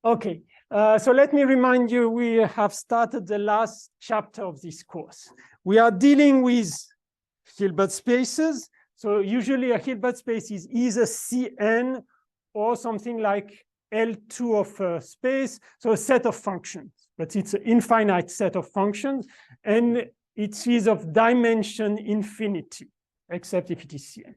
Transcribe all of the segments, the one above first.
Okay, so let me remind you, we have started the last chapter of this course. We are dealing with Hilbert spaces. So usually a Hilbert space is either Cn or something like L2 of a space, so a set of functions, but it's an infinite set of functions, and it is of dimension infinity, except if it is Cn.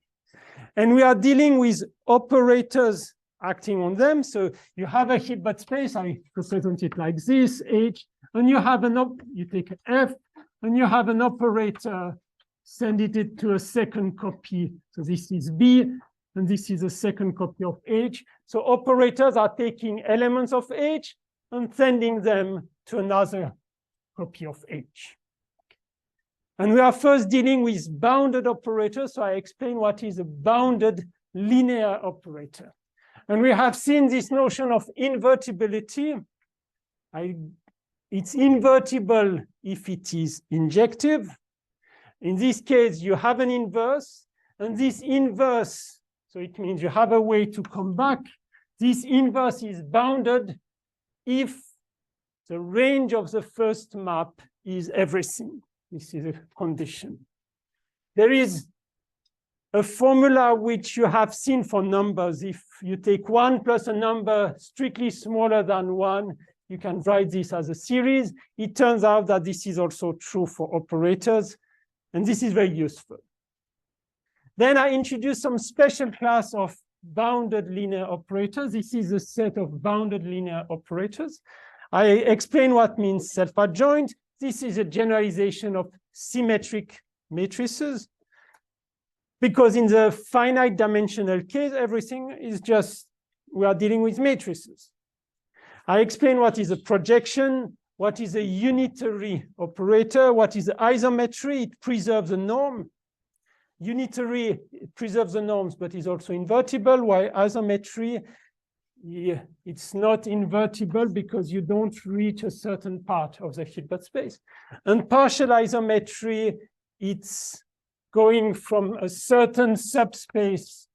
And we are dealing with operators acting on them. So you have a Hilbert space, I represent it like this, H, and you have you take F, and you have an operator, send it to a second copy. So this is B, and this is a second copy of H. So operators are taking elements of H and sending them to another copy of H. And we are first dealing with bounded operators. So I explain what is a bounded linear operator. And we have seen this notion of invertibility. It's invertible if it is injective. In this case, you have an inverse, and this inverse, so it means you have a way to come back. This inverse is bounded if the range of the first map is everything. This is a condition. There is a formula which you have seen for numbers. If you take 1 plus a number strictly smaller than 1, you can write this as a series. It turns out that this is also true for operators, and this is very useful. Then I introduced some special class of bounded linear operators. This is a set of bounded linear operators. I explain what means self-adjoint. This is a generalization of symmetric matrices, because in the finite dimensional case, everything is just, we are dealing with matrices. I explain what is a projection, what is a unitary operator, what is isometry, it preserves the norm. Unitary preserves the norms, but is also invertible, while isometry, it's not invertible because you don't reach a certain part of the Hilbert space. And partial isometry, it's going from a certain subspace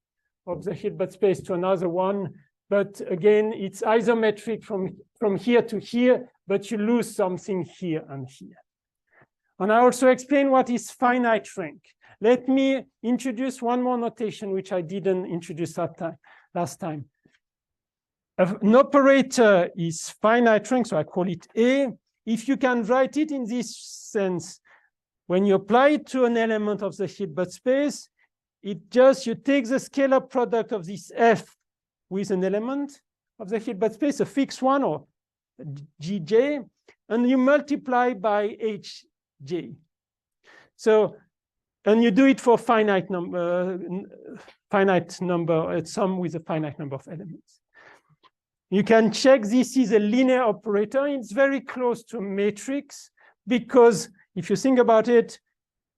of the Hilbert space to another one. But again, it's isometric from here to here, but you lose something here and here. And I also explain what is finite rank. Let me introduce one more notation, which I didn't introduce last time. An operator is finite rank, so I call it A. If you can write it in this sense, when you apply it to an element of the Hilbert space, you take the scalar product of this F with an element of the Hilbert space, a fixed one or Gj, and you multiply by Hj. So, and you do it for finite number, some with a finite number of elements. You can check this is a linear operator. It's very close to a matrix because if you think about it,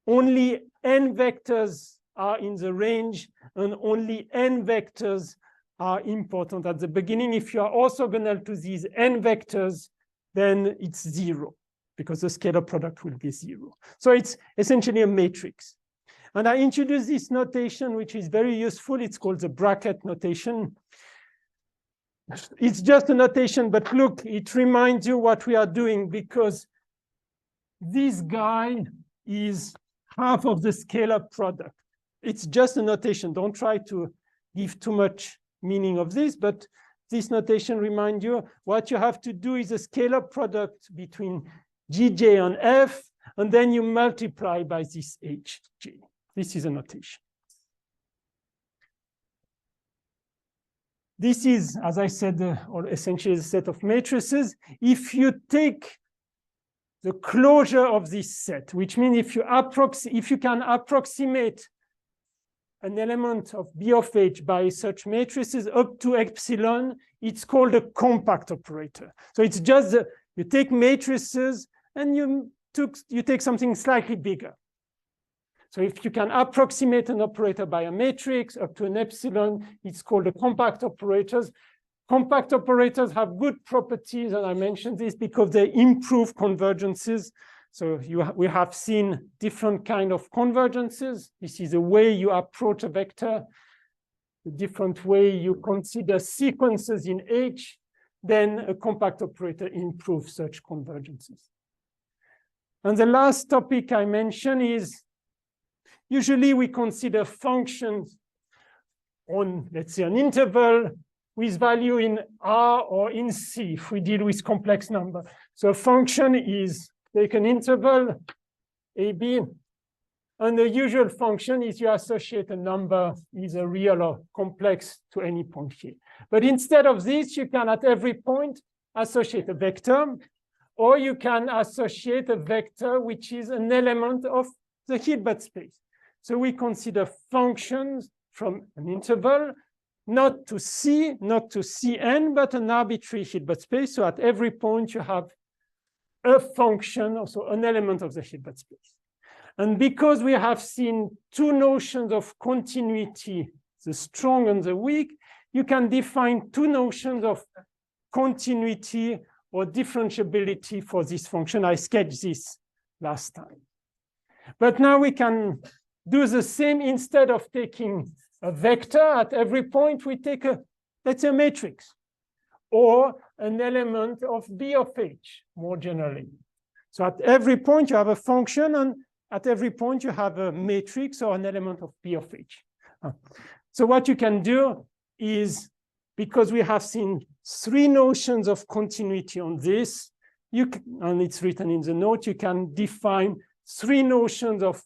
only n vectors are in the range and only n vectors are important at the beginning. If you are orthogonal to these n vectors, then it's 0 because the scalar product will be 0. So it's essentially a matrix. And I introduced this notation, which is very useful. It's called the bracket notation. It's just a notation, but look, it reminds you what we are doing because this guy is half of the scalar product. It's just a notation. Don't try to give too much meaning of this, but this notation reminds you what you have to do is a scalar product between Gj and F, and then you multiply by this Hj. This is a notation. This is, as I said, or essentially a set of matrices. If you take the closure of this set, which means if you can approximate an element of B of H by such matrices up to epsilon, it's called a compact operator. So it's just you take matrices and you take something slightly bigger. So if you can approximate an operator by a matrix up to an epsilon, it's called a compact operators. Compact operators have good properties, and I mentioned this because they improve convergences. So we have seen different kind of convergences. This is a way you approach a vector, a different way you consider sequences in H. then a compact operator improves such convergences. And the last topic I mentioned is usually we consider functions on, let's say, an interval with value in R or in C if we deal with complex number. So a function is take an interval AB, and the usual function is you associate a number either real or complex to any point here. But instead of this, you can at every point associate a vector, or you can associate a vector which is an element of the Hilbert space. So we consider functions from an interval, not to C, not to Cn, but an arbitrary Hilbert space. So at every point you have a function, also an element of the Hilbert space. And because we have seen two notions of continuity, the strong and the weak, you can define two notions of continuity or differentiability for this function. I sketched this last time. But now we can do the same. Instead of taking a vector at every point, we take a, let's say, a matrix or an element of B of H more generally. So at every point you have a function, and at every point you have a matrix or an element of P of H. So what you can do is, because we have seen three notions of continuity on this, and it's written in the note, you can define three notions of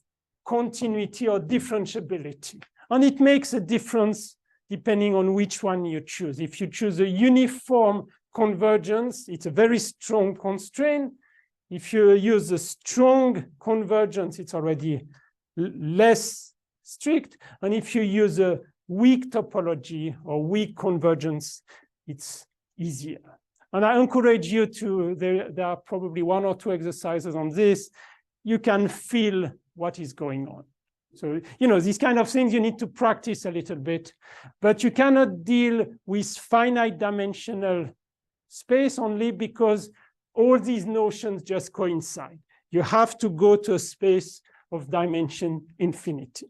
continuity or differentiability. And it makes a difference depending on which one you choose. If you choose a uniform convergence, it's a very strong constraint. If you use a strong convergence, it's already less strict. And if you use a weak topology or weak convergence, it's easier. And I encourage you to, there are probably one or two exercises on this. You can feel what is going on. So, you know, these kind of things you need to practice a little bit, but you cannot deal with finite dimensional space only because all these notions just coincide. You have to go to a space of dimension infinity.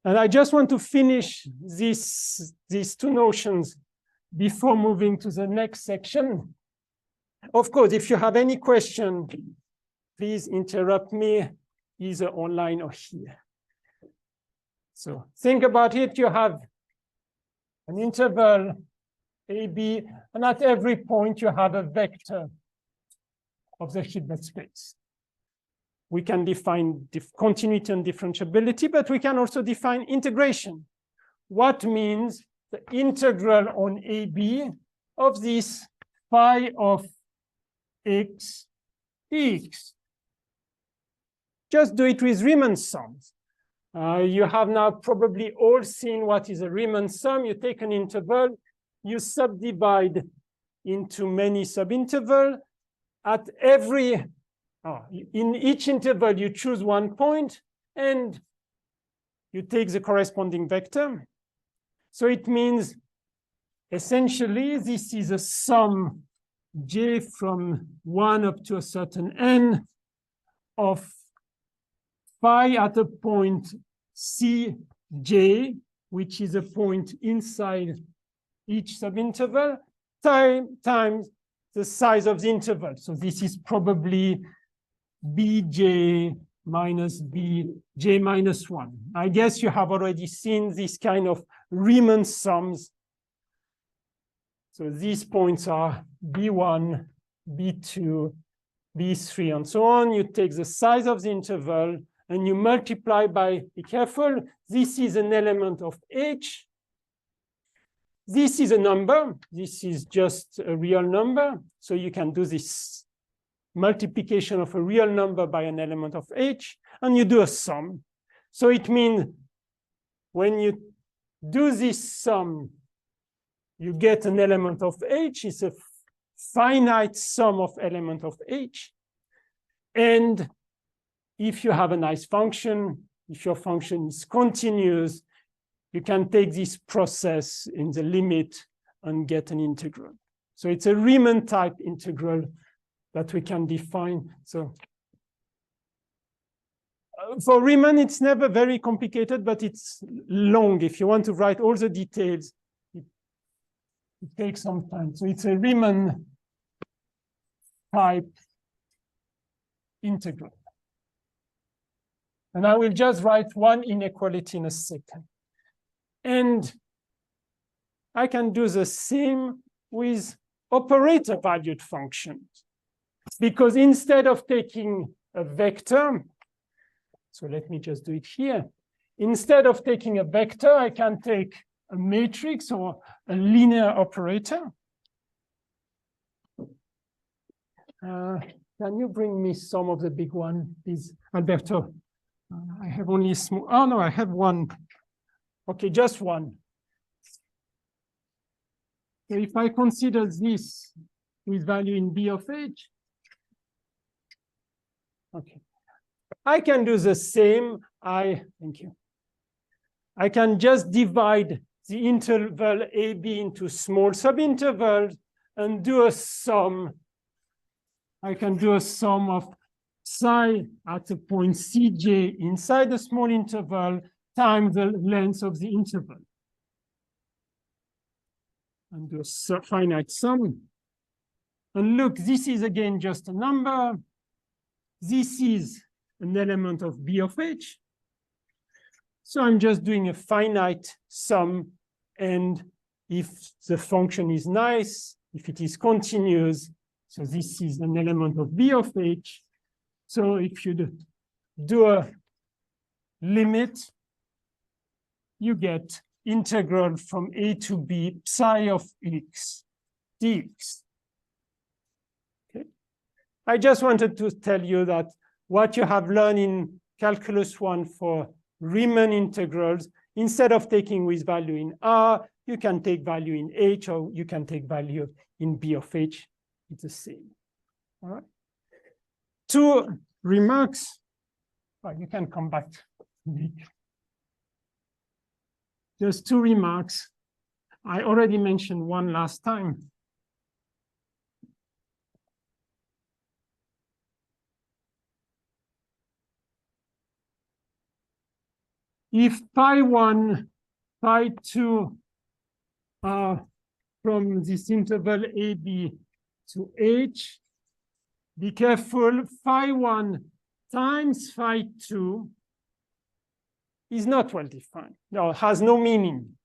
And I just want to finish these two notions before moving to the next section. Of course, if you have any question, please interrupt me either online or here. So think about it. You have an interval AB, and at every point you have a vector of the Hilbert space. We can define continuity and differentiability, but we can also define integration. What means the integral on AB of this phi of x dx? Just do it with Riemann sums. You have now probably all seen what is a Riemann sum. You take an interval, you subdivide into many subintervals. At every, in each interval, you choose one point and you take the corresponding vector. So it means essentially this is a sum j from 1 up to a certain n of phi at a point Cj, which is a point inside each subinterval, times the size of the interval. So this is probably bj minus bj minus 1. I guess you have already seen this kind of Riemann sums. So these points are b1, b2, b3, and so on. You take the size of the interval and you multiply by, be careful, this is an element of H. This is a number. This is just a real number. So you can do this multiplication of a real number by an element of H, and you do a sum. So it means when you do this sum, you get an element of H. It's a finite sum of element of H. And if you have a nice function, if your function is continuous, you can take this process in the limit and get an integral. So it's a Riemann type integral that we can define. So for Riemann, it's never very complicated, but it's long. If you want to write all the details, It takes some time. So it's a Riemann type integral. And I will just write one inequality in a second. And I can do the same with operator valued functions. Because instead of taking a vector, so let me just do it here. Instead of taking a vector, I can take a matrix or a linear operator. Can you bring me some of the big one, please, Alberto? I have only a small, oh no, I have one. Okay, just one. So if I consider this with value in B of H, okay. I can do the same. Thank you. I can just divide the interval AB into small subintervals and do a sum. I can do a sum of psi at a point Cj inside the small interval times the length of the interval. And do a finite sum. And look, this is again just a number. This is an element of B of H. So I'm just doing a finite sum. And if the function is nice, if it is continuous, so this is an element of B of H. So if you do a limit, you get integral from A to B psi of x dx. Okay. I just wanted to tell you that what you have learned in Calculus 1 for Riemann integrals, instead of taking with value in R, you can take value in H, or you can take value in B of H. It's the same. All right. 2 remarks. Oh, you can come back. Just 2 remarks. I already mentioned one last time. If pi 1, pi 2 are from this interval AB to H, be careful, phi 1 times phi 2 is not well defined. No, has no meaning.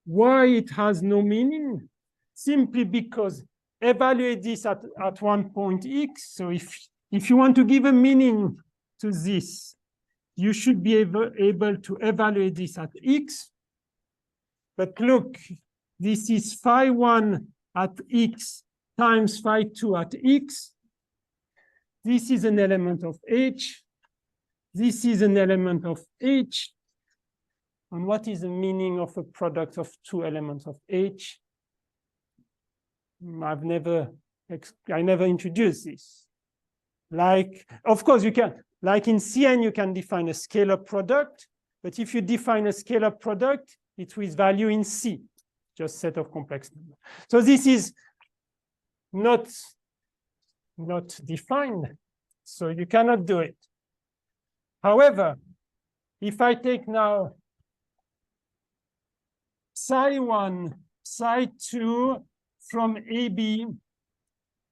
Why it has no meaning? Simply because evaluate this at one point x. So if you want to give a meaning to this, you should be able to evaluate this at x. But look, this is phi 1 at x times phi 2 at x. This is an element of H. This is an element of H. And what is the meaning of a product of 2 elements of H? I never introduced this. Like, of course, you can, like in Cn, you can define a scalar product. But if you define a scalar product, it's with value in C, just set of complex numbers. So this is not defined. So you cannot do it. However, if I take now psi 1, psi 2 from AB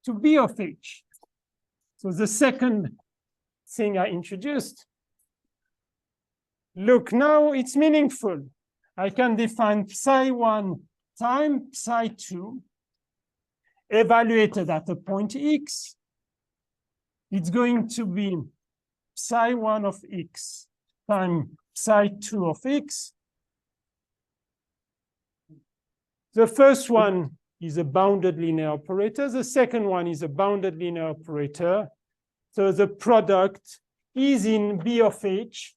to B of H. So the second thing I introduced. Look, now it's meaningful. I can define psi 1 times psi 2 evaluated at a point x. It's going to be psi 1 of x times psi 2 of x. The first one is a bounded linear operator. The second one is a bounded linear operator. So the product is in B of H.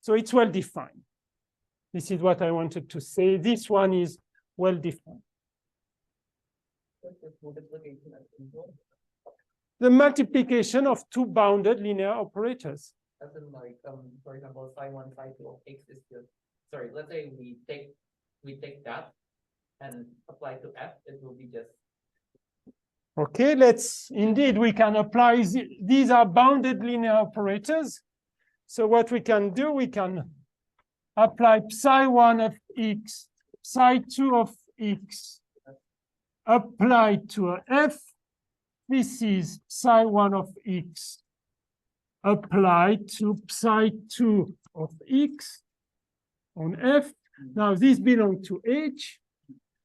So it's well defined. This is what I wanted to say. This one is well defined. The multiplication of 2 bounded linear operators. As in, like, for example, psi 1, psi 2 of x is just, sorry, let's say we take that and apply to f, it will be just. Okay, indeed, we can apply, these are bounded linear operators. So what we can do, we can apply psi1 of x, psi2 of x, applied to a f. This is psi1 of x applied to psi2 of x on f. Now this belongs to H.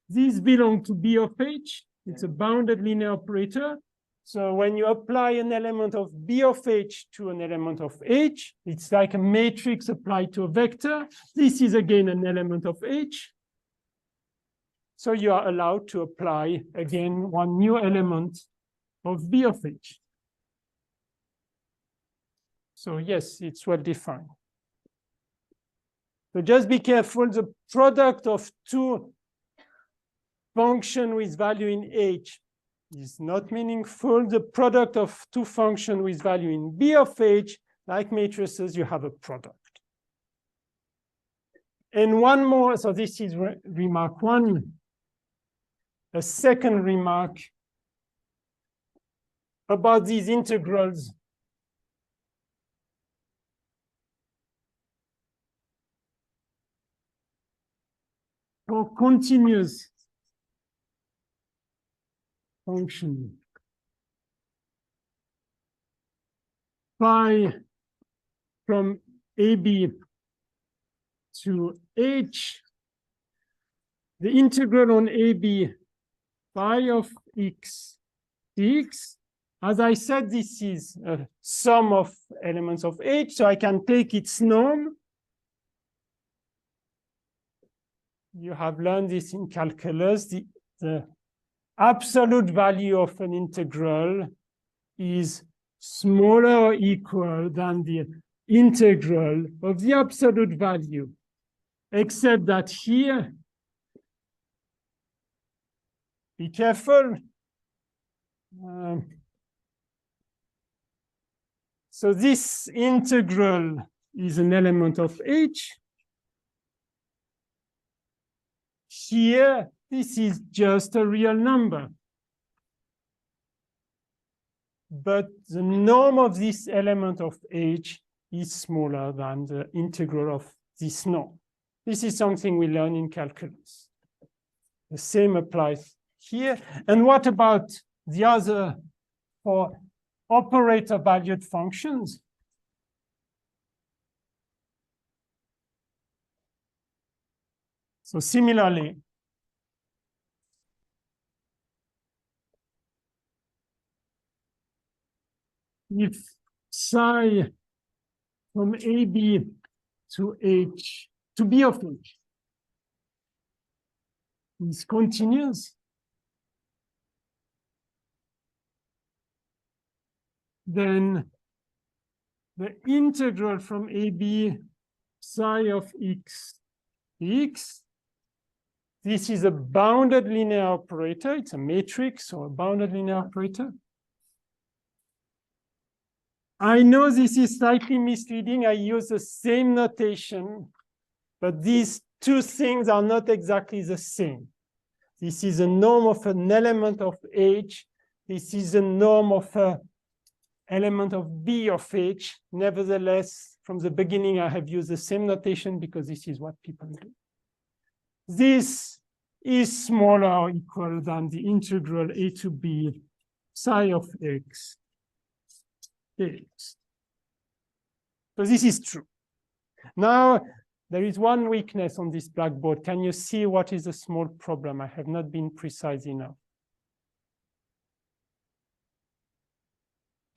This belongs to B of H. It's a bounded linear operator. So when you apply an element of B of H to an element of H, it's like a matrix applied to a vector. This is again an element of H. So you are allowed to apply again one new element of B of H. So yes, it's well defined. So just be careful, the product of two functions with value in H is not meaningful. The product of two functions with value in B of H, like matrices, you have a product. And one more, so this is remark one. A second remark about these integrals. For continuous function phi from AB to H, the integral on AB phi of x dx. As I said, this is a sum of elements of H, so I can take its norm. You have learned this in calculus. The absolute value of an integral is smaller or equal than the integral of the absolute value, except that here, be careful. So this integral is an element of H. Here, this is just a real number. But the norm of this element of H is smaller than the integral of this norm. This is something we learn in calculus. The same applies here. And what about the other for operator valued functions? So similarly, if psi from AB to H to B of H is continuous, then the integral from AB psi of x dx, this is a bounded linear operator. It's a matrix or a bounded linear operator. I know this is slightly misleading. I use the same notation, but these two things are not exactly the same. This is a norm of an element of H. This is a norm of an element of B of H. Nevertheless, from the beginning, I have used the same notation because this is what people do. This is smaller or equal than the integral a to b psi of x dx. So this is true. Now, there is one weakness on this blackboard. Can you see what is a small problem? I have not been precise enough.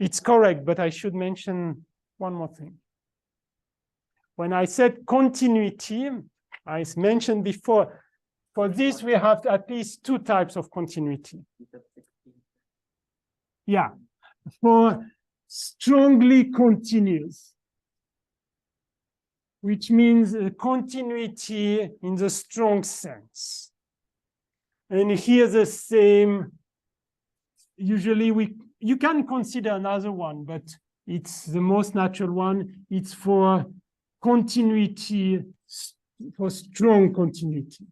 It's correct, but I should mention one more thing. When I said continuity, I mentioned before, for this, we have at least two types of continuity. Yeah, for strongly continuous, which means a continuity in the strong sense. And here the same, usually you can consider another one, but it's the most natural one. It's for continuity, for strong continuity.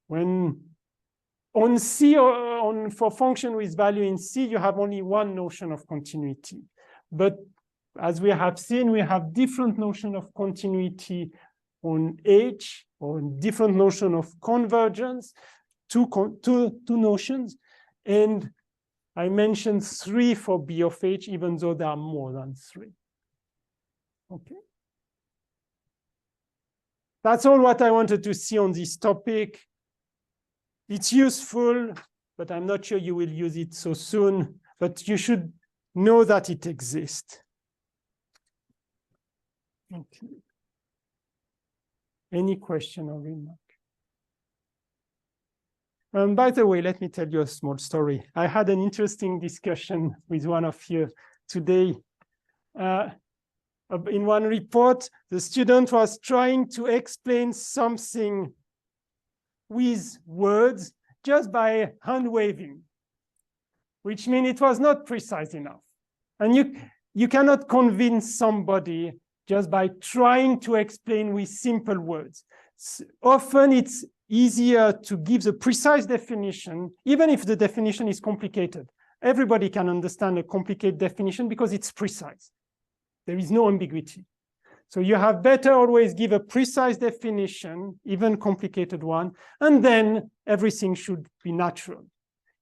When on C or for function with value in C, you have only one notion of continuity. But as we have seen, we have different notion of continuity on H, or different notion of convergence, two notions. And I mentioned 3 for B of H, even though there are more than 3. Okay. That's all what I wanted to see on this topic. It's useful, but I'm not sure you will use it so soon, but you should know that it exists. Okay. Any question or remark? By the way, let me tell you a small story. I had an interesting discussion with one of you today. In one report, the student was trying to explain something with words just by hand waving, which means it was not precise enough. And you cannot convince somebody just by trying to explain with simple words. Often it's easier to give the precise definition, even if the definition is complicated. Everybody can understand a complicated definition because it's precise. There is no ambiguity. So you have better always give a precise definition, even complicated one, and then everything should be natural.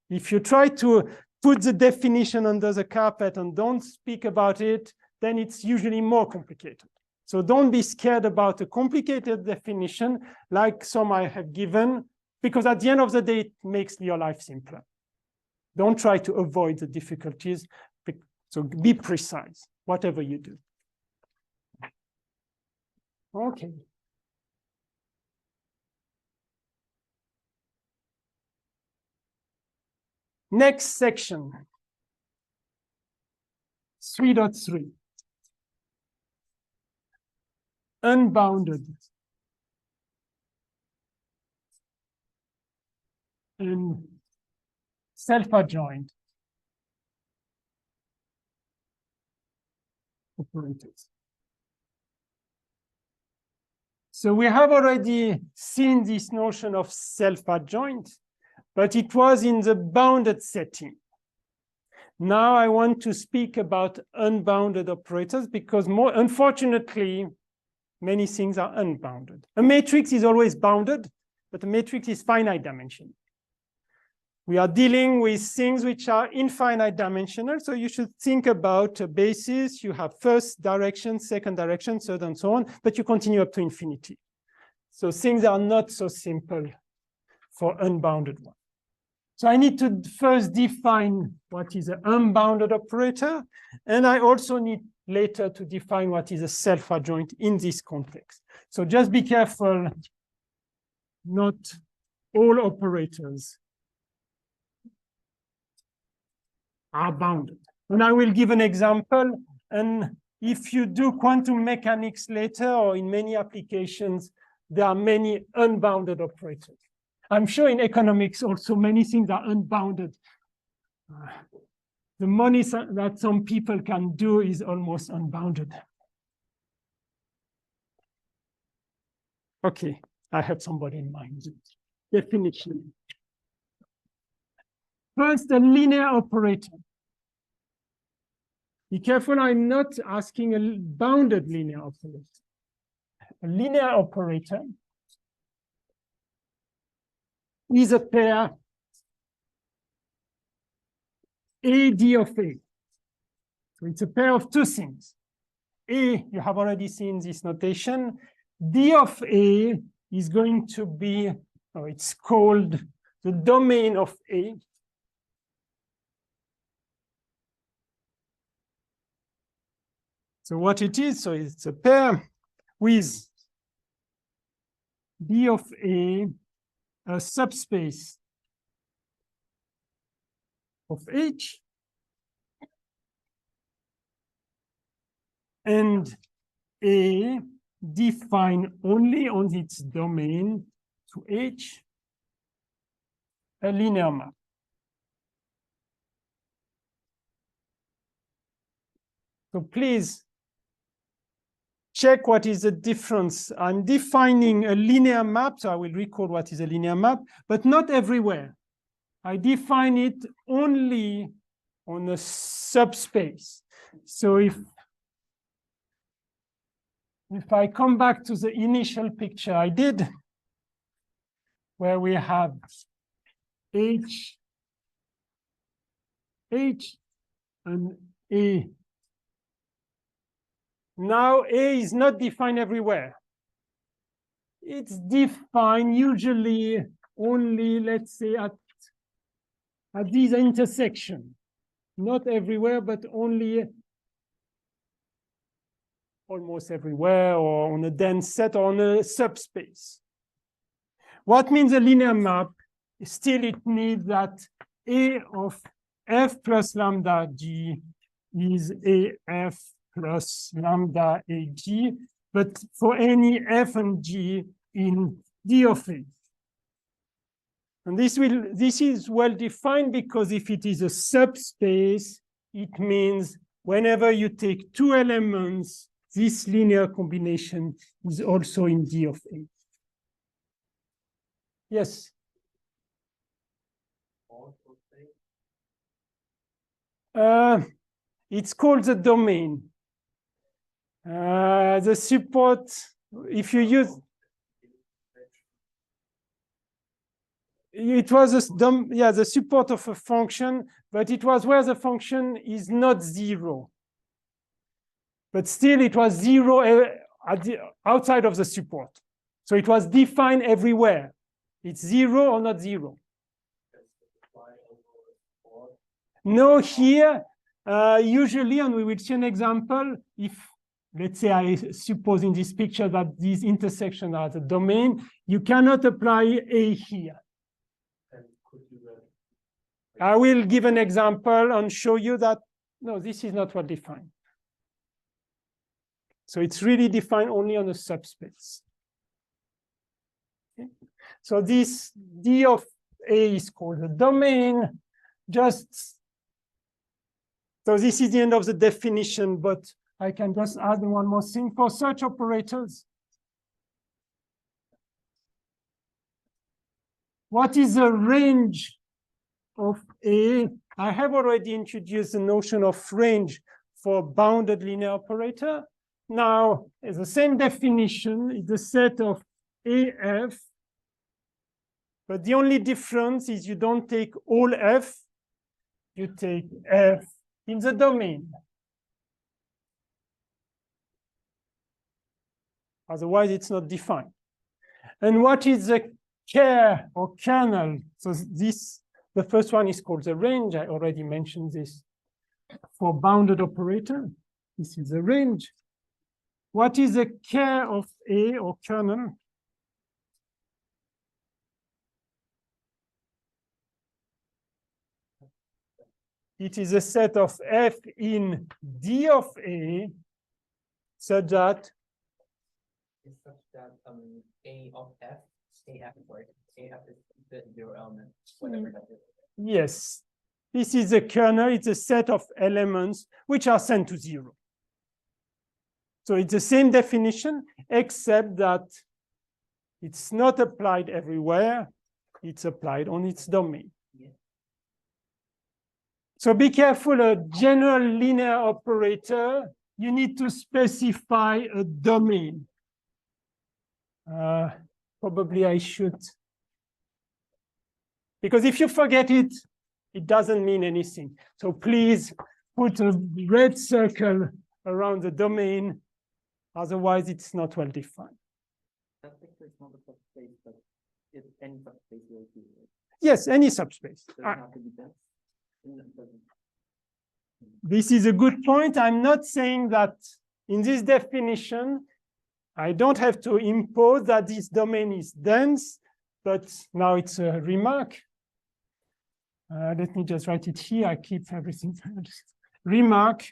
If you try to put the definition under the carpet and don't speak about it, then it's usually more complicated. So don't be scared about a complicated definition like some I have given, because at the end of the day, it makes your life simpler. Don't try to avoid the difficulties. So be precise, whatever you do. Okay. Next section, 3.3. Unbounded and self-adjoint operators. So we have already seen this notion of self-adjoint, but it was in the bounded setting. Now I want to speak about unbounded operators because unfortunately, many things are unbounded. A matrix is always bounded, but a matrix is finite dimensional. We are dealing with things which are infinite dimensional, so you should think about a basis. You have first direction, second direction, third, and so on, but you continue up to infinity. So things are not so simple for unbounded one. So I need to first define what is an unbounded operator, and I also need later to define what is a self-adjoint in this context. So just be careful, not all operators are bounded. And I will give an example, and if you do quantum mechanics later or in many applications, there are many unbounded operators. I'm sure in economics also many things are unbounded. The money that some people can do is almost unbounded. Okay, I have somebody in mind. Definition. First, a linear operator. Be careful, I'm not asking a bounded linear operator. A linear operator is a pair AD of A. So it's a pair of two things. A, you have already seen this notation. D of A is going to be, it's called the domain of A. So what it is, so it's a pair with D of A subspace of H, and A define only on its domain to H a linear map. So please check what is the difference. I'm defining a linear map, so I will recall what is a linear map, but not everywhere. I define it only on a subspace. So if if I come back to the initial picture I did, where we have H and A. Now A is not defined everywhere. It's defined usually only, let's say, at this intersection. Not everywhere, but only almost everywhere, or on a dense set, or on a subspace. What means a linear map? Still, it needs that A of F plus lambda G is AF plus lambda AG, but for any F and G in D of A. And this is well defined, because if it is a subspace, it means whenever you take two elements, this linear combination is also in D of A. Yes? It's called the domain. The support, if you use, it was the support of a function, but it was where the function is not zero. But still, it was zero outside of the support. So it was defined everywhere. It's zero or not zero. No, here, usually, and we will see an example, if, let's say, I suppose in this picture that these intersections are the domain, you cannot apply A here. I will give an example and show you that, no, this is not well defined. So it's really defined only on a subspace. Okay. So this D of A is called a domain. So this is the end of the definition, but I can just add one more thing for search operators. What is the range of A? I have already introduced the notion of range for bounded linear operator. Now, it's the same definition, it's a set of AF, but the only difference is you don't take all F, you take F in the domain. Otherwise, it's not defined. And what is the ker or kernel? So the first one is called the range. I already mentioned this. For bounded operator, this is the range. What is the ker of A or kernel? It is a set of F in D of A such that A of F, AF is the zero element, whatever that is. Yes, this is a kernel. It's a set of elements which are sent to zero. So it's the same definition, except that it's not applied everywhere. It's applied on its domain. Yeah. So be careful, a general linear operator, you need to specify a domain. Probably I should. Because if you forget it, it doesn't mean anything. So please put a red circle around the domain. Otherwise, it's not well defined. That picture is not a subspace, but it's any subspace will do it. Yes, any subspace. Have to be dense. This is a good point. I'm not saying that in this definition, I don't have to impose that this domain is dense, but now it's a remark. Let me just write it here. I keep everything. Remark.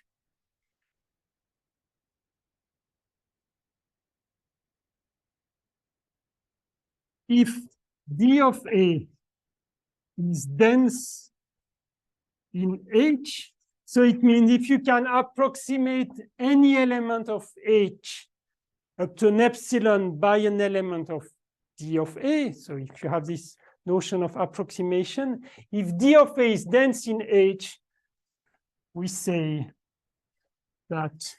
If D of A is dense in H, so it means if you can approximate any element of H up to an epsilon by an element of D of A, so if you have this notion of approximation, if D of A is dense in H, we say that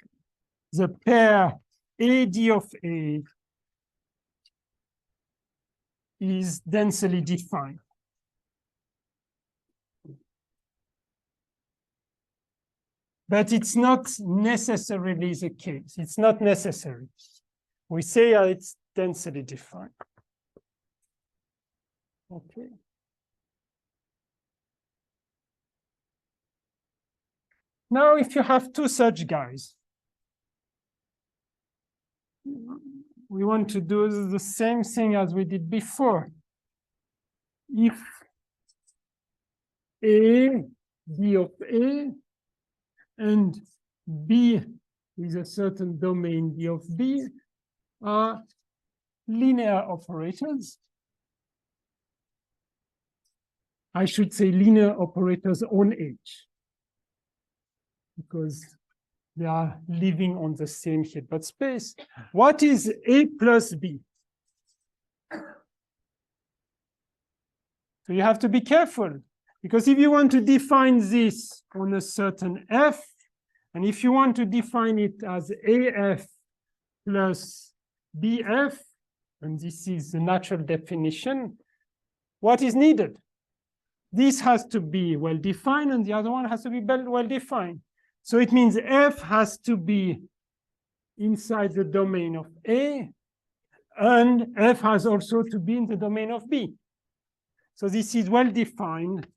the pair AD of A is densely defined. But it's not necessarily the case. It's not necessary. We say it's densely defined. Okay. Now, if you have two such guys, we want to do the same thing as we did before. If A, D of A, and B is a certain domain D of B are linear operators. I should say linear operators on H, because they are living on the same Hilbert space. What is A plus B? So you have to be careful, because if you want to define this on a certain F, and if you want to define it as AF plus BF, and this is the natural definition, what is needed? This has to be well-defined, and the other one has to be well-defined. So it means F has to be inside the domain of A, and F has also to be in the domain of B. So this is well-defined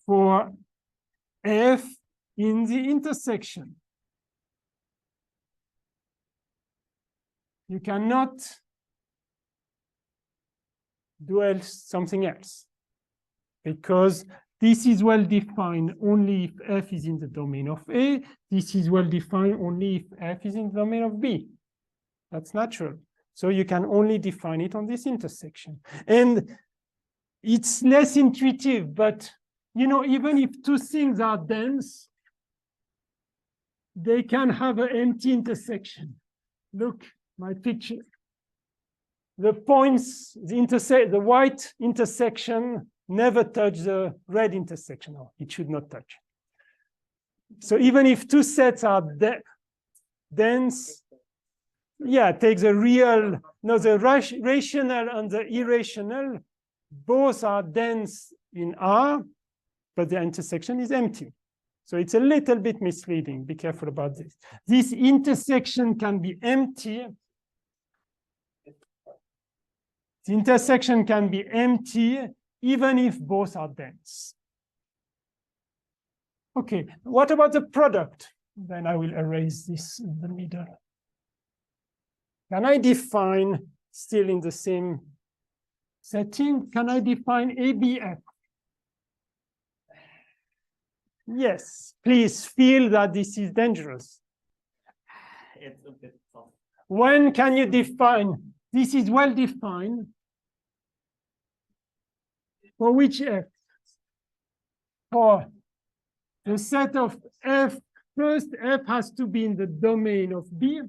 for F in the intersection. You cannot do something else, because this is well defined only if F is in the domain of A. This is well defined only if F is in the domain of B. That's natural. So you can only define it on this intersection. And it's less intuitive, but you know, even if two things are dense, they can have an empty intersection. Look, my picture. The points, the white intersection never touch the red intersection. No, it should not touch. So even if two sets are dense, yeah, take the real, no, the rational and the irrational, both are dense in R, but the intersection is empty. So it's a little bit misleading. Be careful about this. This intersection can be empty. The intersection can be empty even if both are dense. Okay, what about the product? Then I will erase this in the middle. Can I define, still in the same setting, can I define ABF? Yes, please feel that this is dangerous. It's a bit tough. When can you define? This is well defined. For which F? For the set of F, first F has to be in the domain of B.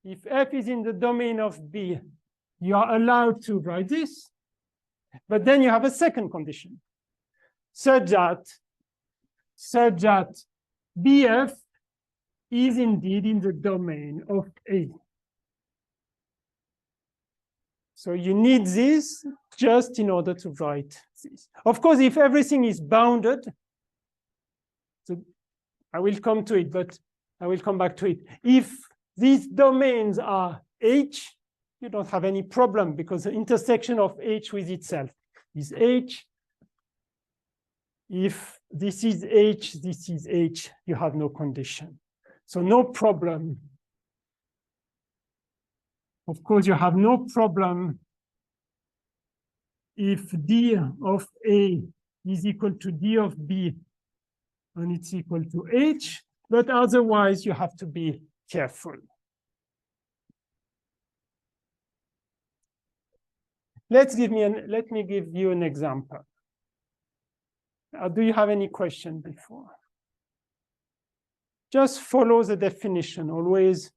If F is in the domain of B, you are allowed to write this. But then you have a second condition, such that BF is indeed in the domain of A. So you need this just in order to write this. Of course, if everything is bounded, so I will come to it, but I will come back to it. If these domains are H, you don't have any problem, because the intersection of H with itself is H. If this is H, this is H, you have no condition. So no problem. Of course, you have no problem if D of A is equal to D of B and it's equal to H, but otherwise you have to be careful. Let me give you an example. Do you have any question before? Just follow the definition, always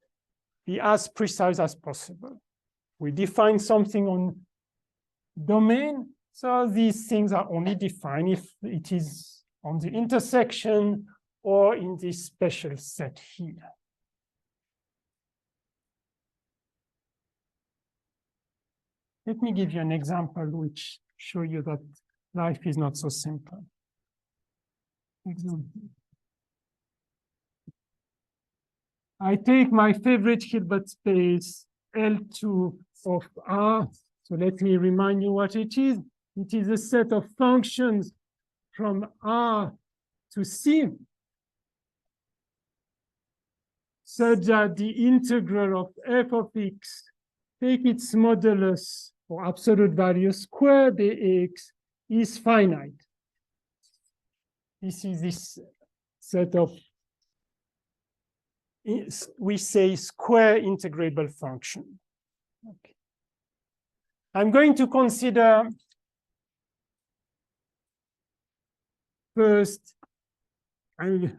be as precise as possible. We define something on domain, so these things are only defined if it is on the intersection or in this special set here. Let me give you an example which show you that life is not so simple. Example. I take my favorite Hilbert space L2 of R. So let me remind you what it is. It is a set of functions from R to C such that the integral of f of x take its modulus or absolute value square dx is finite. This is this set of, we say, square integrable function. Okay. I'm going to consider first, I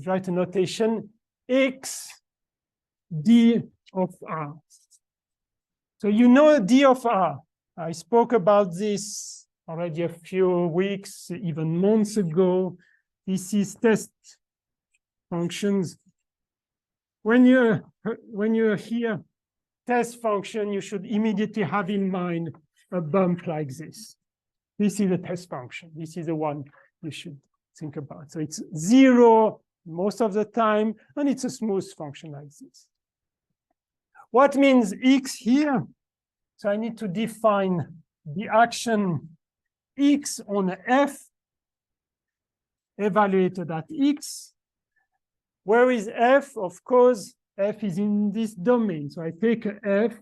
write a notation, x d of r. So you know d of r. I spoke about this already a few weeks, even months ago. This is test functions. When you hear test function, you should immediately have in mind a bump like this. This is a test function. This is the one you should think about. So it's 0 most of the time, and it's a smooth function like this. What means x here? So I need to define the action x on f evaluated at x. Where is f? Of course, f is in this domain. So I take a f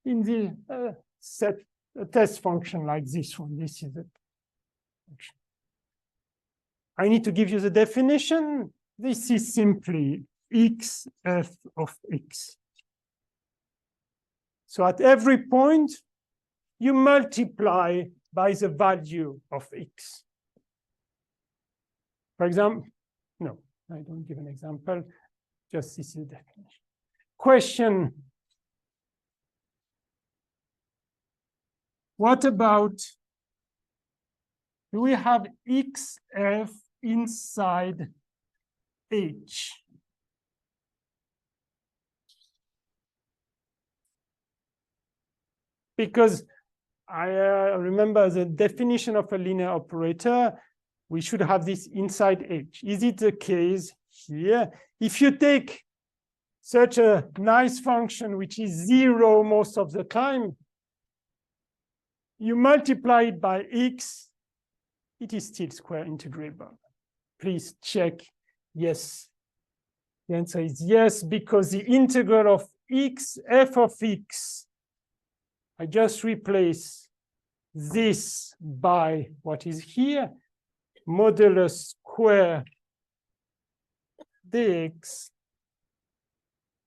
in the set a test function like this one. This is a function. I need to give you the definition. This is simply x f of x. So at every point, you multiply by the value of x. For example, no, I don't give an example. Just this is the definition. Question. What about, do we have xf inside H? Because I remember the definition of a linear operator, we should have this inside H. Is it the case here? If you take such a nice function, which is 0 most of the time, you multiply it by x, it is still square integrable. Please check yes. The answer is yes, because the integral of x, f of x, I just replace this by what is here, modulus square dx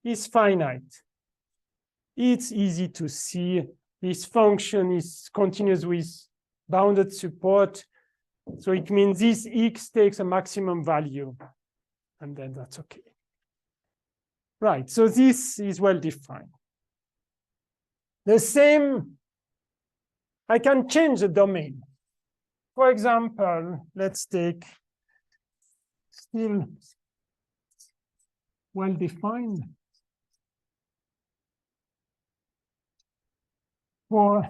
is finite. It's easy to see. This function is continuous with bounded support. So it means this x takes a maximum value, and then that's okay. Right, so this is well defined. The same, I can change the domain. For example, let's take still well defined. For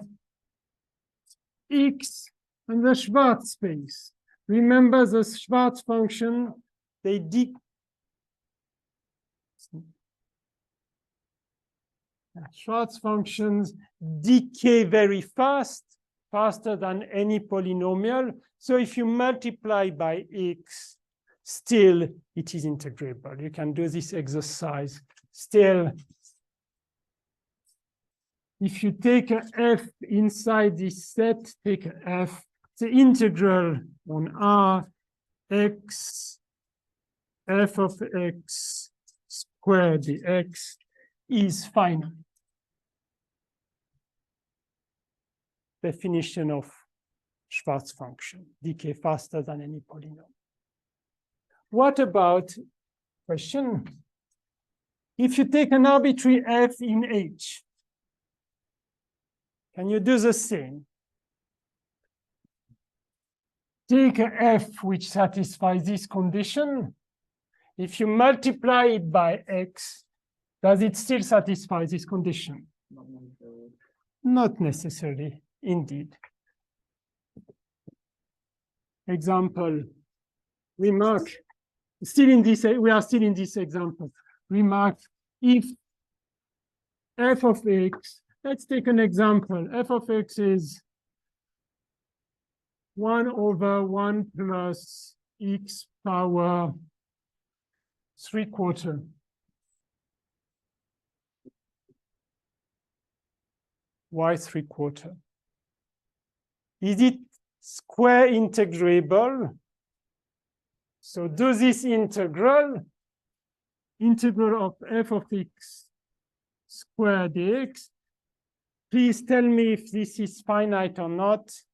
x and the Schwarz space. Remember the Schwarz function, Schwarz functions decay very fast, faster than any polynomial. So if you multiply by x, still it is integrable. You can do this exercise. Still, if you take a f inside this set, take a f, the integral on R, x, f of x squared dx is finite. Definition of Schwarz function, decay faster than any polynomial. What about question? If you take an arbitrary f in H, can you do the same? Take a f which satisfies this condition, if you multiply it by x, does it still satisfy this condition? Not necessarily, indeed. Example, remark, still in this, we are still in this example. Remark, if f of x, let's take an example. F of x is 1 over 1 plus x power 3/4. Y 3/4. Is it square integrable? So do this integral of f of x squared dx. Please tell me if this is finite or not.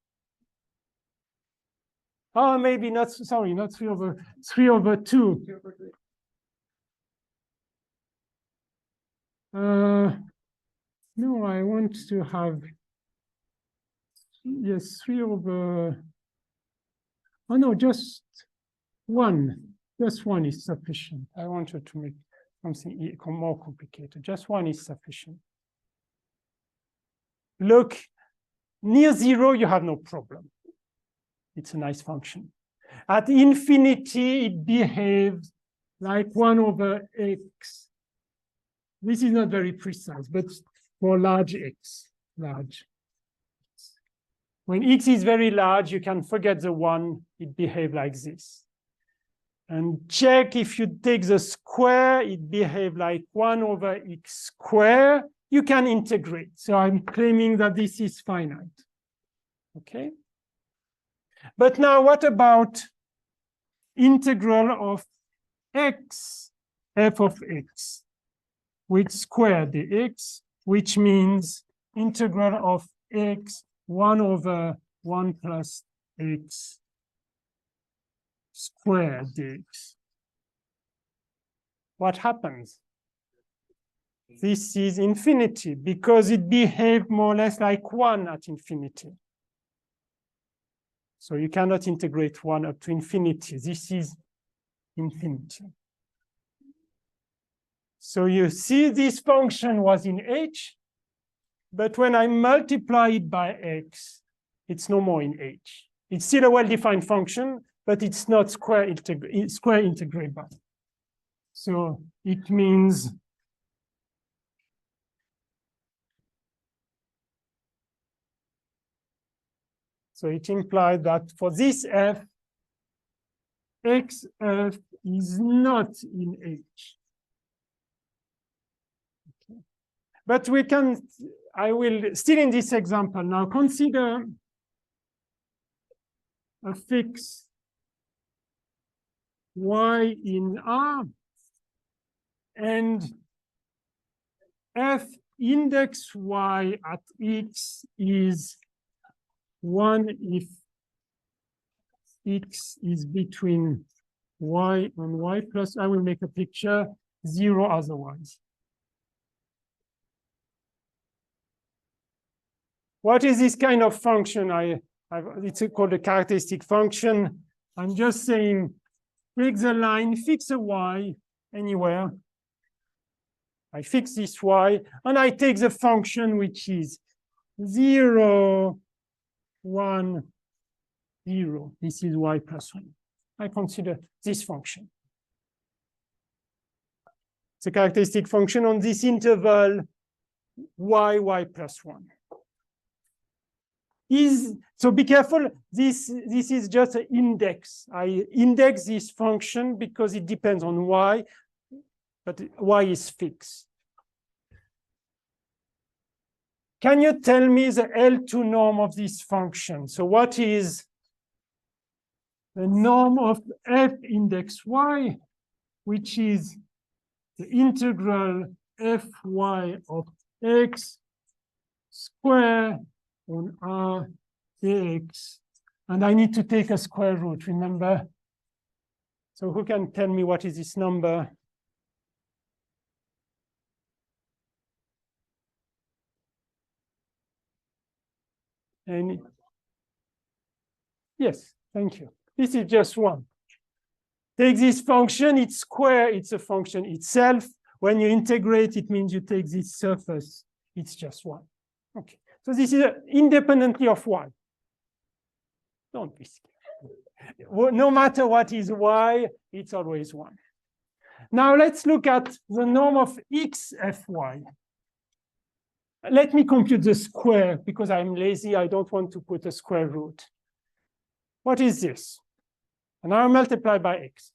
Oh, maybe not, sorry, not 3 over 2. No, I want to have, yes, 3 over, oh no, just 1. Just 1 is sufficient. I wanted to make something more complicated. Just 1 is sufficient. Look, near 0, you have no problem. It's a nice function. At infinity, it behaves like 1 over x. This is not very precise, but for large x, large. When x is very large, you can forget the 1, it behaves like this. And check if you take the square, it behaves like 1 over x squared. You can integrate. So I'm claiming that this is finite. Okay? But now what about integral of x, f of x, with square dx, which means integral of x 1 over 1 plus x squared dx. What happens? This is infinity because it behaved more or less like 1 at infinity. So you cannot integrate 1 up to infinity. This is infinity. So you see this function was in H, but when I multiply it by x, it's no more in H. It's still a well-defined function, but it's not square integrable. So it means so it implies that for this f, xf is not in H. Okay. But we can, I will, still in this example, now consider a fix y in R and f index y at x is 1 if x is between y and y plus, I will make a picture, 0 otherwise. What is this kind of function? It's called a characteristic function. I'm just saying, take the line, fix a y anywhere. I fix this y, and I take the function which is 0, 1, 0. This is y plus 1. I consider this function. It's a characteristic function on this interval y plus 1. So be careful, this is just an index. I index this function because it depends on y, but y is fixed. Can you tell me the L2 norm of this function? So what is the norm of f index y, which is the integral fy of x square on R dx, and I need to take a square root, remember? So who can tell me what is this number? Any? Yes, thank you. This is just 1. Take this function, it's square, it's a function itself. When you integrate, it means you take this surface, it's just 1. Okay, so this is independently of y. Don't be scared. No matter what is y, it's always 1. Now let's look at the norm of x fy. Let me compute the square because I'm lazy. I don't want to put a square root. What is this? And I'll multiply by x.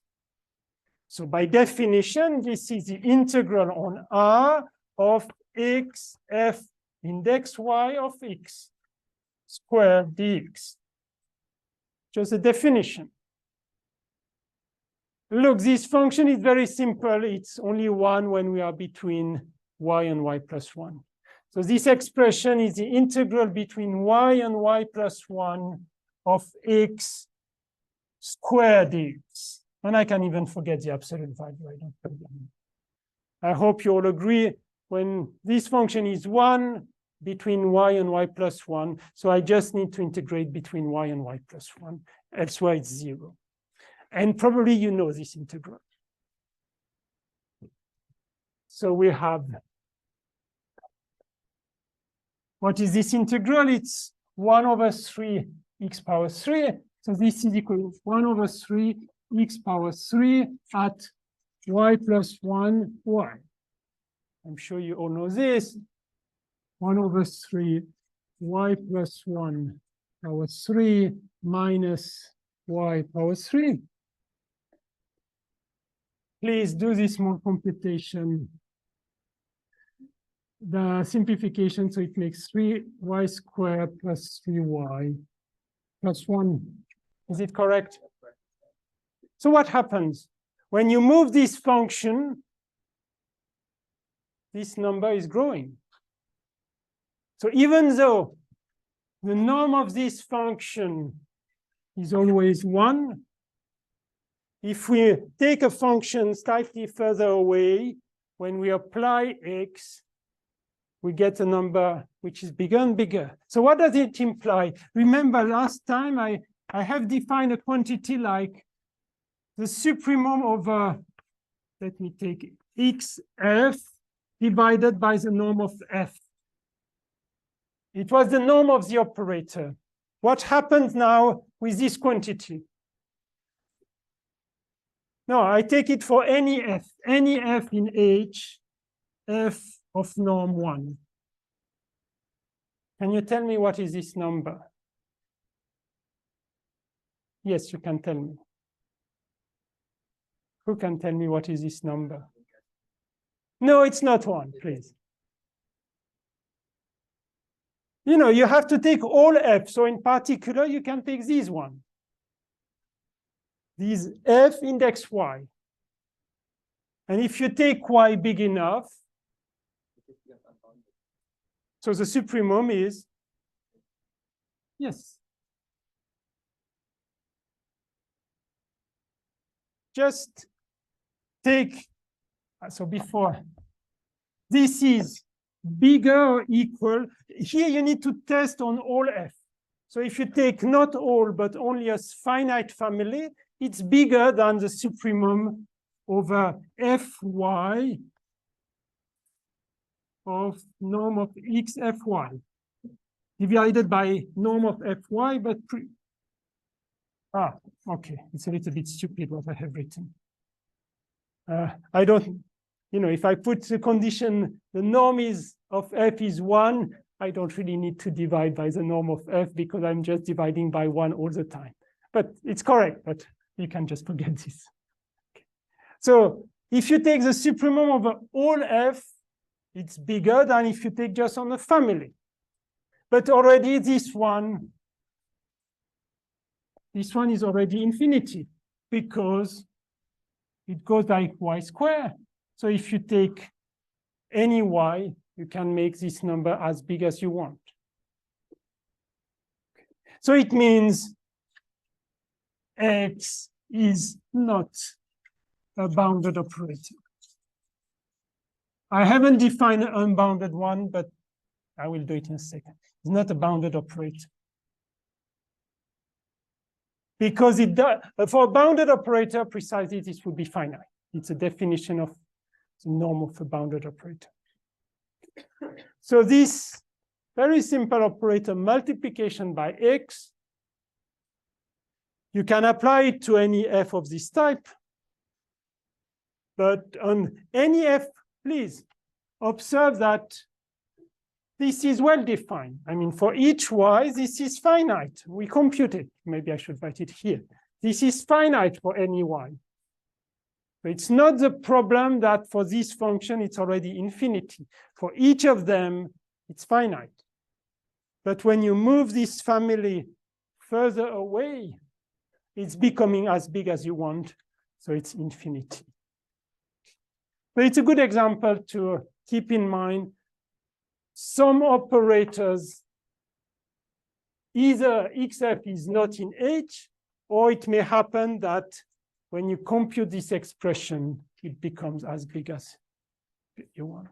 So by definition, this is the integral on R of x f index y of x squared dx. Just a definition. Look, this function is very simple. It's only 1 when we are between y and y plus 1. So this expression is the integral between y and y plus 1 of x squared dx. And I can even forget the absolute value. I don't put them. I hope you all agree when this function is 1 between y and y plus 1. So I just need to integrate between y and y plus 1. Elsewhere it's 0. And probably you know this integral. So we have, what is this integral? It's 1 over 3 x power 3. So this is equal to 1 over 3 x power 3 at y plus 1 y. I'm sure you all know this. 1 over 3 y plus 1 power 3 minus y power 3. Please do this more computation. The simplification, so it makes 3y squared plus 3y plus 1. Is it correct? So what happens? When you move this function, this number is growing. So even though the norm of this function is always 1, if we take a function slightly further away, when we apply x, we get a number which is bigger and bigger. So what does it imply? Remember last time I have defined a quantity like the supremum over, let me take xf divided by the norm of f. It was the norm of the operator. What happens now with this quantity? No, I take it for any f in H, f of norm 1. Can you tell me what is this number? Yes, you can tell me. Who can tell me what is this number? No, it's not 1, please. You know, you have to take all f. So in particular, you can take this one. These f index y. And if you take y big enough, so the supremum is, yes. Just take, so before, this is bigger or equal. Here you need to test on all f. So if you take not all, but only a finite family, it's bigger than the supremum over fy of norm of x fy divided by norm of fy, but okay, it's a little bit stupid what I have written. I don't, you know, if I put the condition, the norm is of f is 1, I don't really need to divide by the norm of f because I'm just dividing by 1 all the time. But it's correct, but you can just forget this. Okay. So if you take the supremum over all f, it's bigger than if you take just on the family. But already this one is already infinity because it goes like y squared. So if you take any y, you can make this number as big as you want. So it means x is not a bounded operator. I haven't defined an unbounded one, but I will do it in a second. It's not a bounded operator. because it does, for a bounded operator, precisely this would be finite. It's a definition of the norm of a bounded operator. So this very simple operator, multiplication by x, you can apply it to any f of this type. But on any f, please observe that this is well defined. I mean, for each y, this is finite. We compute it. Maybe I should write it here. This is finite for any y. So it's not the problem that for this function, it's already infinity. For each of them, it's finite. But when you move this family further away, it's becoming as big as you want. So it's infinity. But it's a good example to keep in mind. Some operators, either xf is not in H, or it may happen that when you compute this expression, it becomes as big as you want.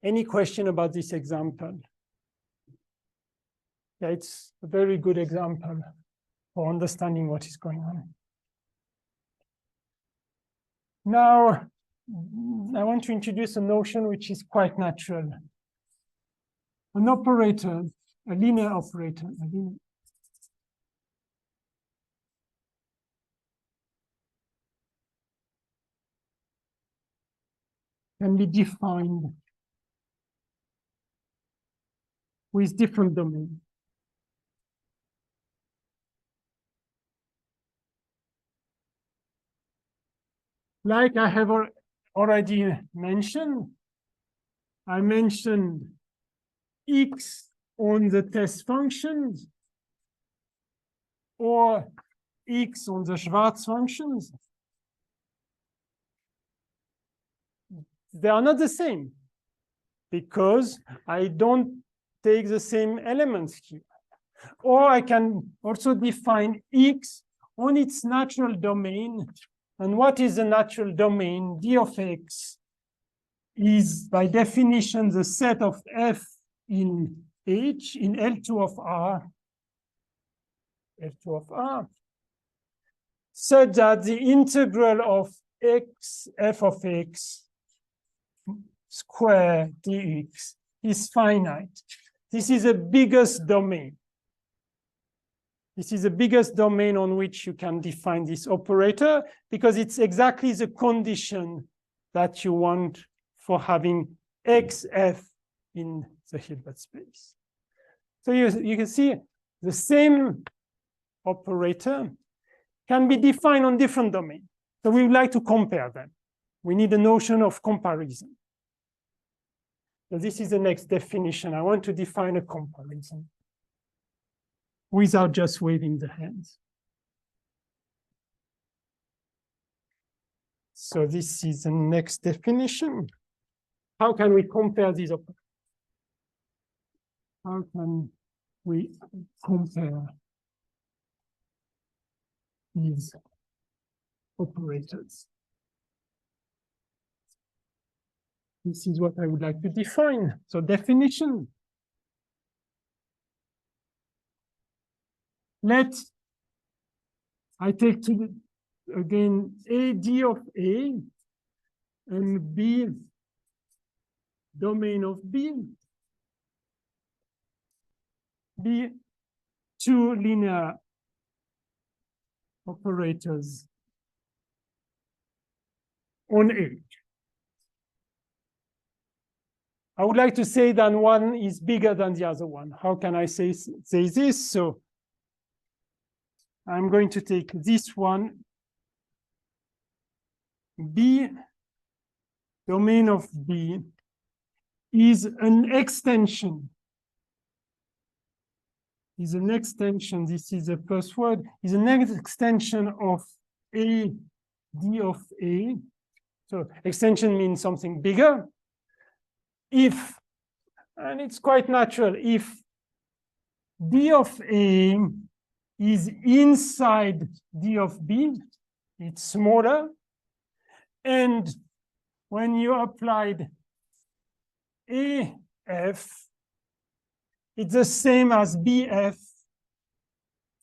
Any question about this example? Yeah, it's a very good example for understanding what is going on. Now, I want to introduce a notion which is quite natural. An operator, a linear operator, can be defined with different domains. Like I have already mentioned, I mentioned x on the test functions or x on the Schwarz functions. They are not the same because I don't take the same elements here. Or I can also define x on its natural domain. And what is the natural domain? D of x is by definition the set of f in H in L2 of R, L2 of R, such that the integral of x, f of x square dx is finite. This is the biggest domain. This is the biggest domain on which you can define this operator because it's exactly the condition that you want for having xf in the Hilbert space. So you can see the same operator can be defined on different domains. So we would like to compare them. We need a notion of comparison. So this is the next definition. I want to define a comparison without just waving the hands. So this is the next definition. How can we compare these operators? How can we compare these operators? This is what I would like to define. So definition. I take again A D of A and B domain of B. B two linear operators on A. I would like to say that one is bigger than the other one. How can I say this? So I'm going to take this one, B, domain of B, is an extension. Is an extension, this is the first word, is an extension of A, D of A. So extension means something bigger. If, and it's quite natural, if D of A is inside D of B, it's smaller. And when you applied AF it's the same as BF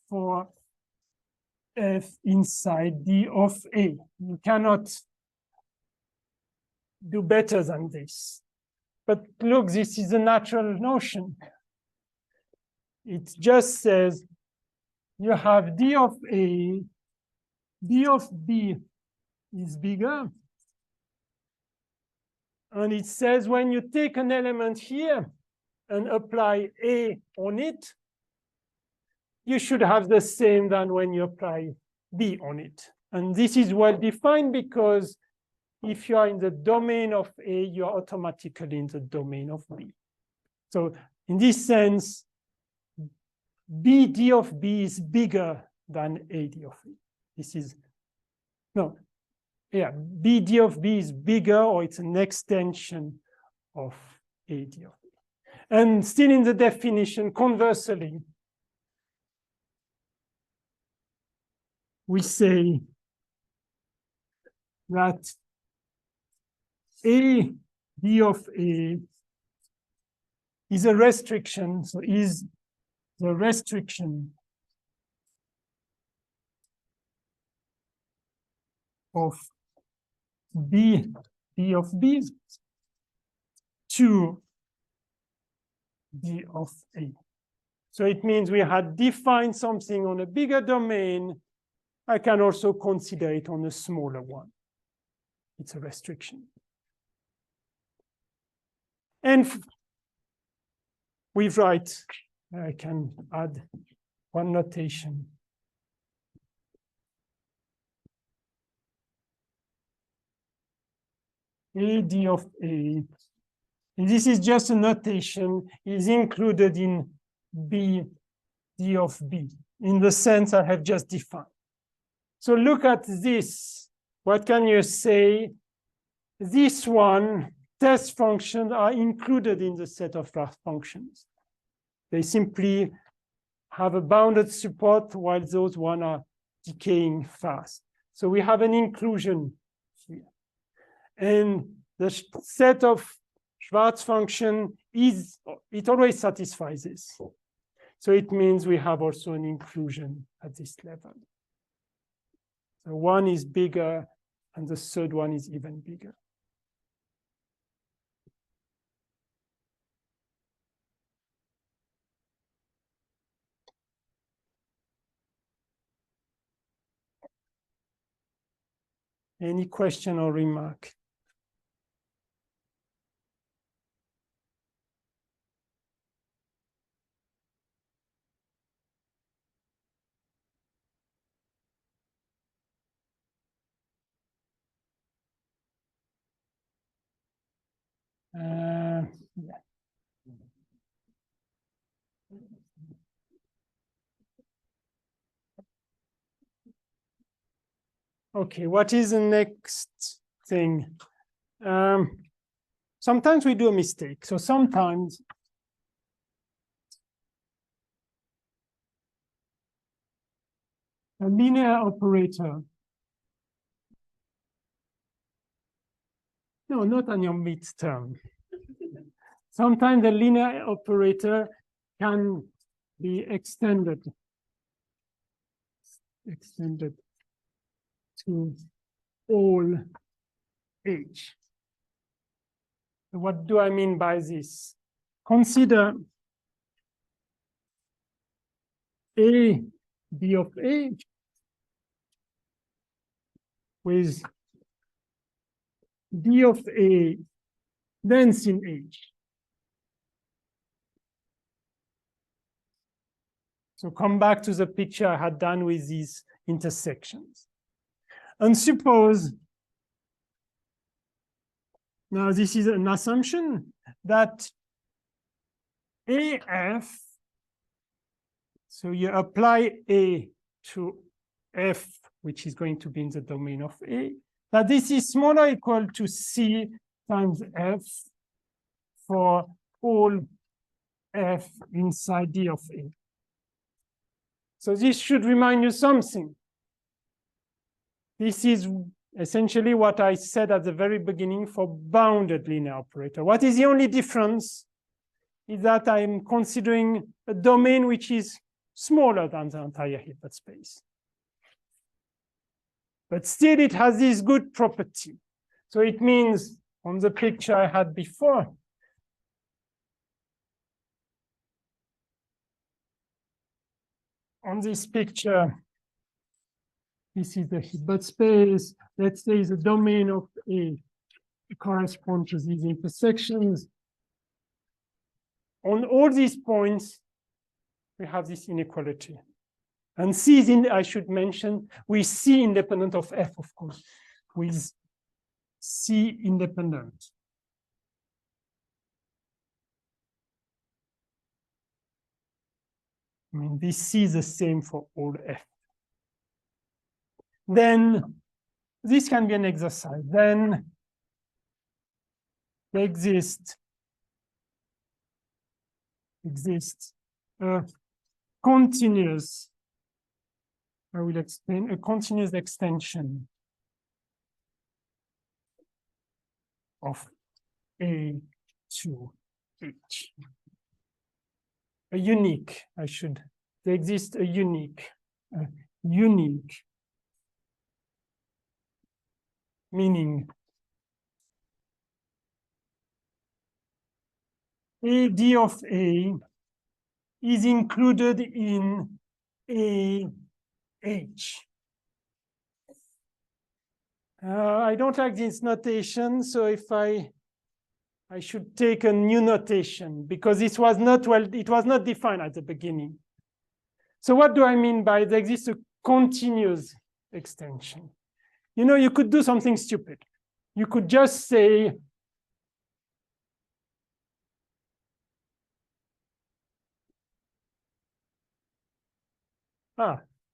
for F inside D of A. You cannot do better than this. But look, this is a natural notion. It just says you have D of A, D of B is bigger. And it says when you take an element here and apply A on it, you should have the same than when you apply B on it. And this is well defined because if you are in the domain of A, you are automatically in the domain of B. So in this sense, BD of B is bigger than AD of A. This is, no, yeah, BD of B is bigger, or it's an extension of AD of B. And still in the definition, conversely, we say that A D of A is a restriction, so is the restriction of B D of B to D of A. So it means we had defined something on a bigger domain. I can also consider it on a smaller one. It's a restriction. And we write, I can add one notation. AD of A, and this is just a notation, is included in B D of B, in the sense I have just defined. So look at this. What can you say? This one, test functions are included in the set of graph functions. They simply have a bounded support while those one are decaying fast. So we have an inclusion here. And the set of Schwarz function is, it always satisfies this. So it means we have also an inclusion at this level. So one is bigger, and the third one is even bigger. Any question or remark? Yeah. Okay, what is the next thing? Sometimes we do a mistake. So sometimes a linear operator, no, not on your midterm. Sometimes the linear operator can be extended to all H. So what do I mean by this? Consider A D of A with D of A dense in H. So come back to the picture I had done with these intersections. And suppose, now this is an assumption that AF, so you apply A to F, which is going to be in the domain of A, that this is smaller or equal to C times F for all F inside D of A. So this should remind you something. This is essentially what I said at the very beginning for bounded linear operator. What is the only difference? is that I'm considering a domain which is smaller than the entire Hilbert space. But still, it has this good property. So it means on the picture I had before, on this picture, this is the Hilbert space. Let's say the domain of A corresponds to these intersections. On all these points, we have this inequality. And C is in, I should mention, with C independent of F, of course, with C independent. I mean, this C is the same for all F. Then this can be an exercise. Then there exists a continuous, I will explain, a continuous extension of A to H. A unique, there exists a unique, meaning AD of A is included in AH. I don't like this notation, so if I should take a new notation because it was not defined at the beginning. So what do I mean by there exists a continuous extension? You know, you could do something stupid. You could just say,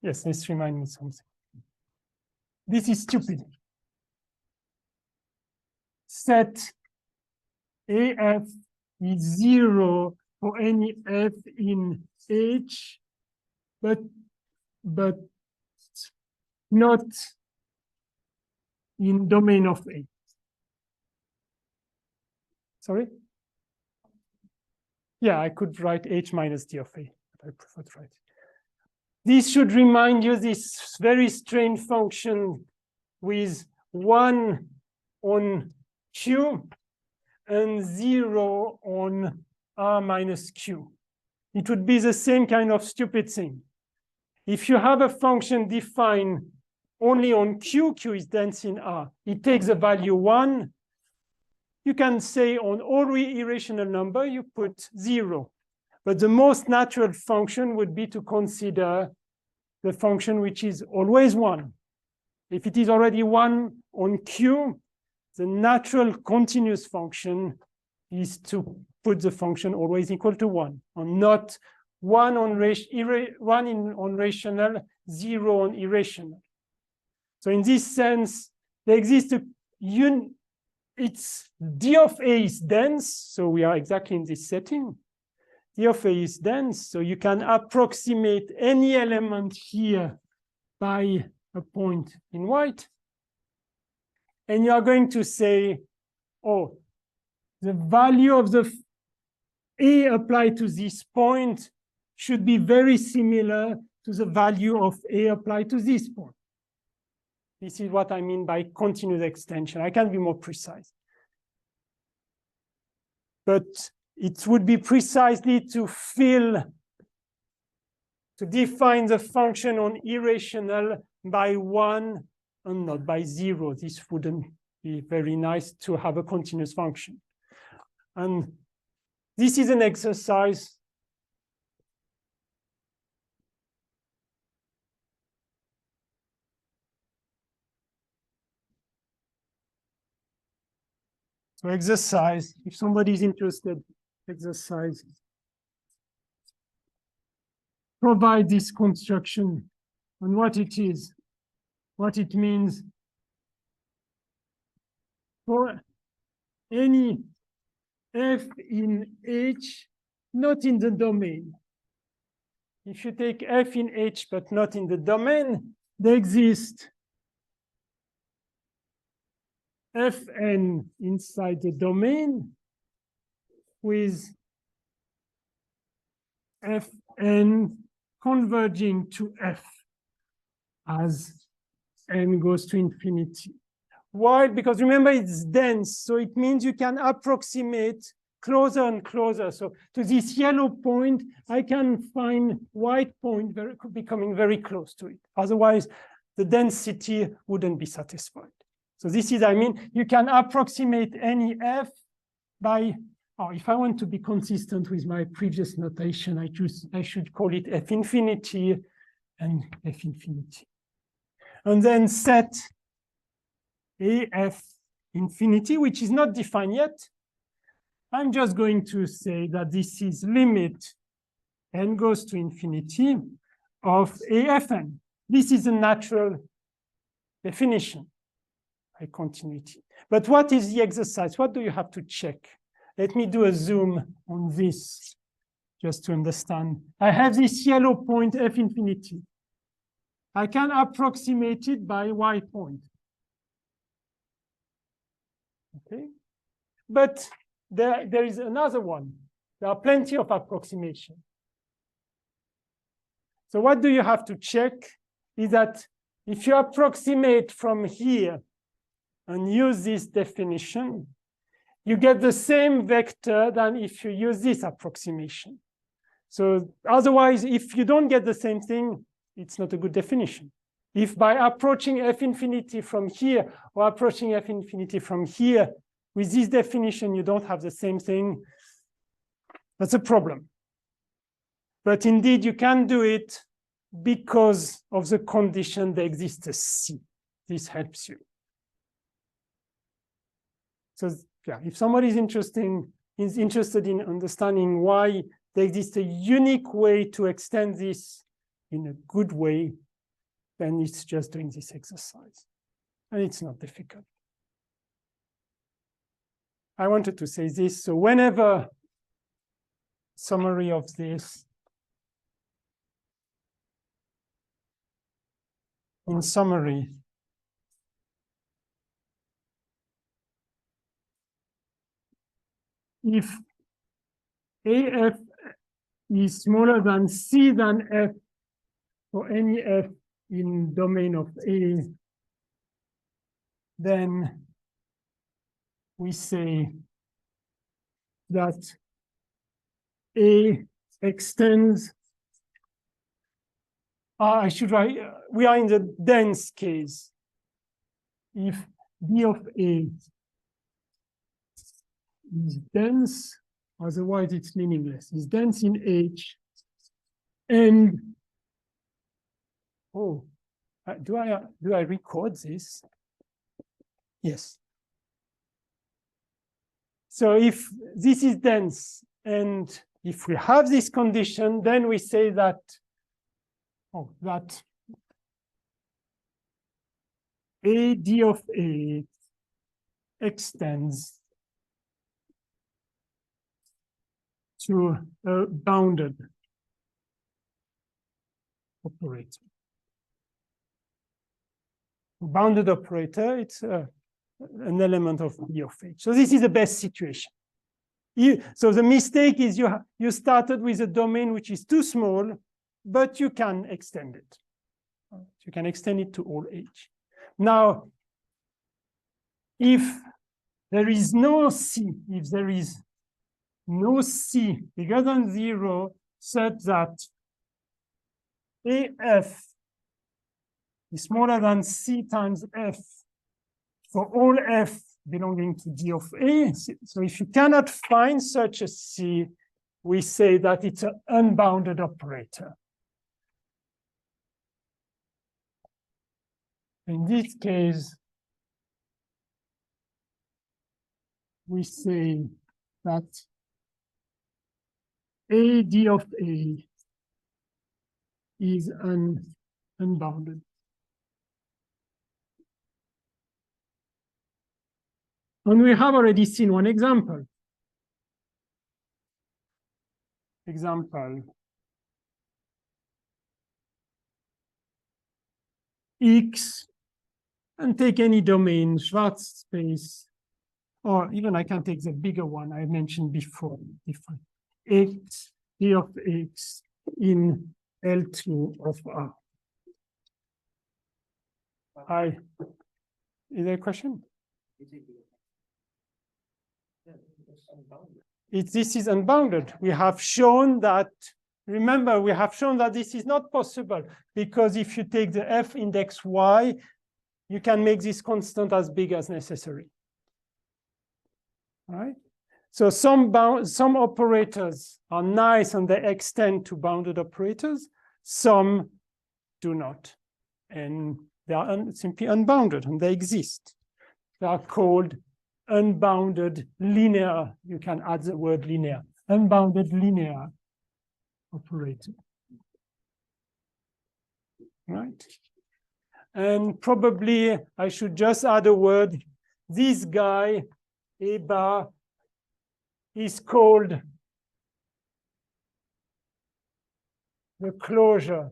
yes, this reminds me something. This is stupid. Set AF is 0 for any F in H, but not in domain of A. Sorry? Yeah, I could write H minus D of A, but I prefer to write. This should remind you this very strange function with 1 on Q and 0 on R minus Q. It would be the same kind of stupid thing. If you have a function defined only on Q, Q is dense in R. It takes the value 1. You can say on all irrational number, you put 0. But the most natural function would be to consider the function which is always 1. If it is already 1 on Q, the natural continuous function is to put the function always equal to 1, and not 1 on rational, 0 on irrational. So in this sense, there exists it's D of A is dense, so we are exactly in this setting. D of A is dense, so you can approximate any element here by a point in white. And you are going to say, oh, the value of the A applied to this point should be very similar to the value of A applied to this point. This is what I mean by continuous extension. I can be more precise. But it would be precisely to define the function on irrational by 1 and not by 0. This wouldn't be very nice to have a continuous function. And this is an exercise so exercise, if somebody is interested, exercise. Provide this construction on what it is, what it means for any F in H, not in the domain. If you take F in H, but not in the domain, there exists Fn inside the domain with Fn converging to F as n goes to infinity. Why? Because remember, it's dense, so it means you can approximate closer and closer. So to this yellow point, I can find white point becoming very close to it. Otherwise, the density wouldn't be satisfied. So this is, I mean, you can approximate any F by, or if I want to be consistent with my previous notation, I should call it F infinity and F infinity. And then set AF infinity, which is not defined yet. I'm just going to say that this is limit n goes to infinity of AFN. This is a natural definition by continuity. But what is the exercise? What do you have to check? Let me do a zoom on this just to understand. I have this yellow point F infinity. I can approximate it by y point. Okay, but there is another one. There are plenty of approximation. So what do you have to check is that if you approximate from here and use this definition, you get the same vector than if you use this approximation. So otherwise, if you don't get the same thing, it's not a good definition. If by approaching F infinity from here or approaching F infinity from here, with this definition, you don't have the same thing, that's a problem. But indeed, you can do it because of the condition there exists a C. This helps you. So yeah, if somebody is interested in understanding why there exists a unique way to extend this in a good way, then it's just doing this exercise. And it's not difficult. I wanted to say this. So whenever summary of this, in summary, if AF is smaller than C than F for any F in domain of A, then we say that A extends. I should write, we are in the dense case. If D of A is dense, otherwise it's meaningless. It's dense in H, and do I record this? Yes. So if this is dense, and if we have this condition, then we say that that AD of A extends to a bounded operator. Bounded operator, it's an element of B of H. So this is the best situation. So the mistake is you started with a domain which is too small, but you can extend it. You can extend it to all H. Now, if there is no C, if there is no C bigger than 0, such that AF is smaller than C times F for all F belonging to D of A. So if you cannot find such a C, we say that it's an unbounded operator. In this case, we say that AD of A is unbounded. And we have already seen one example. X, and take any domain, Schwarz space, or even I can take the bigger one I mentioned before. X p of x in L2 of R. Is there a question? This is unbounded. We have shown that, remember, we have shown that this is not possible because if you take the f index y, you can make this constant as big as necessary. All right? So some operators are nice and they extend to bounded operators, some do not. And they are simply unbounded and they exist. They are called unbounded linear. You can add the word linear. Unbounded linear operator. Right? And probably I should just add a word. This guy, A bar, is called the closure.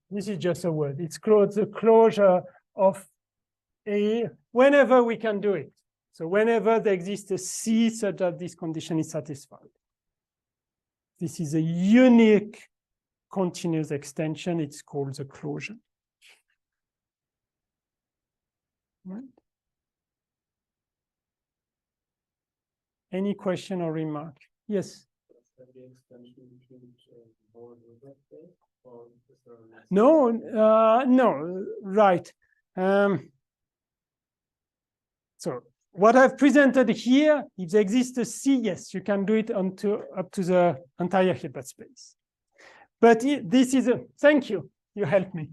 This is just a word. It's called the closure of A whenever we can do it. So whenever there exists a C such that this condition is satisfied. This is a unique continuous extension. It's called the closure. Right? Any question or remark? Yes. No, no, right. So what I've presented here, if there exists a C, yes, you can do it up to the entire Hilbert space. But this is a, thank you, you helped me.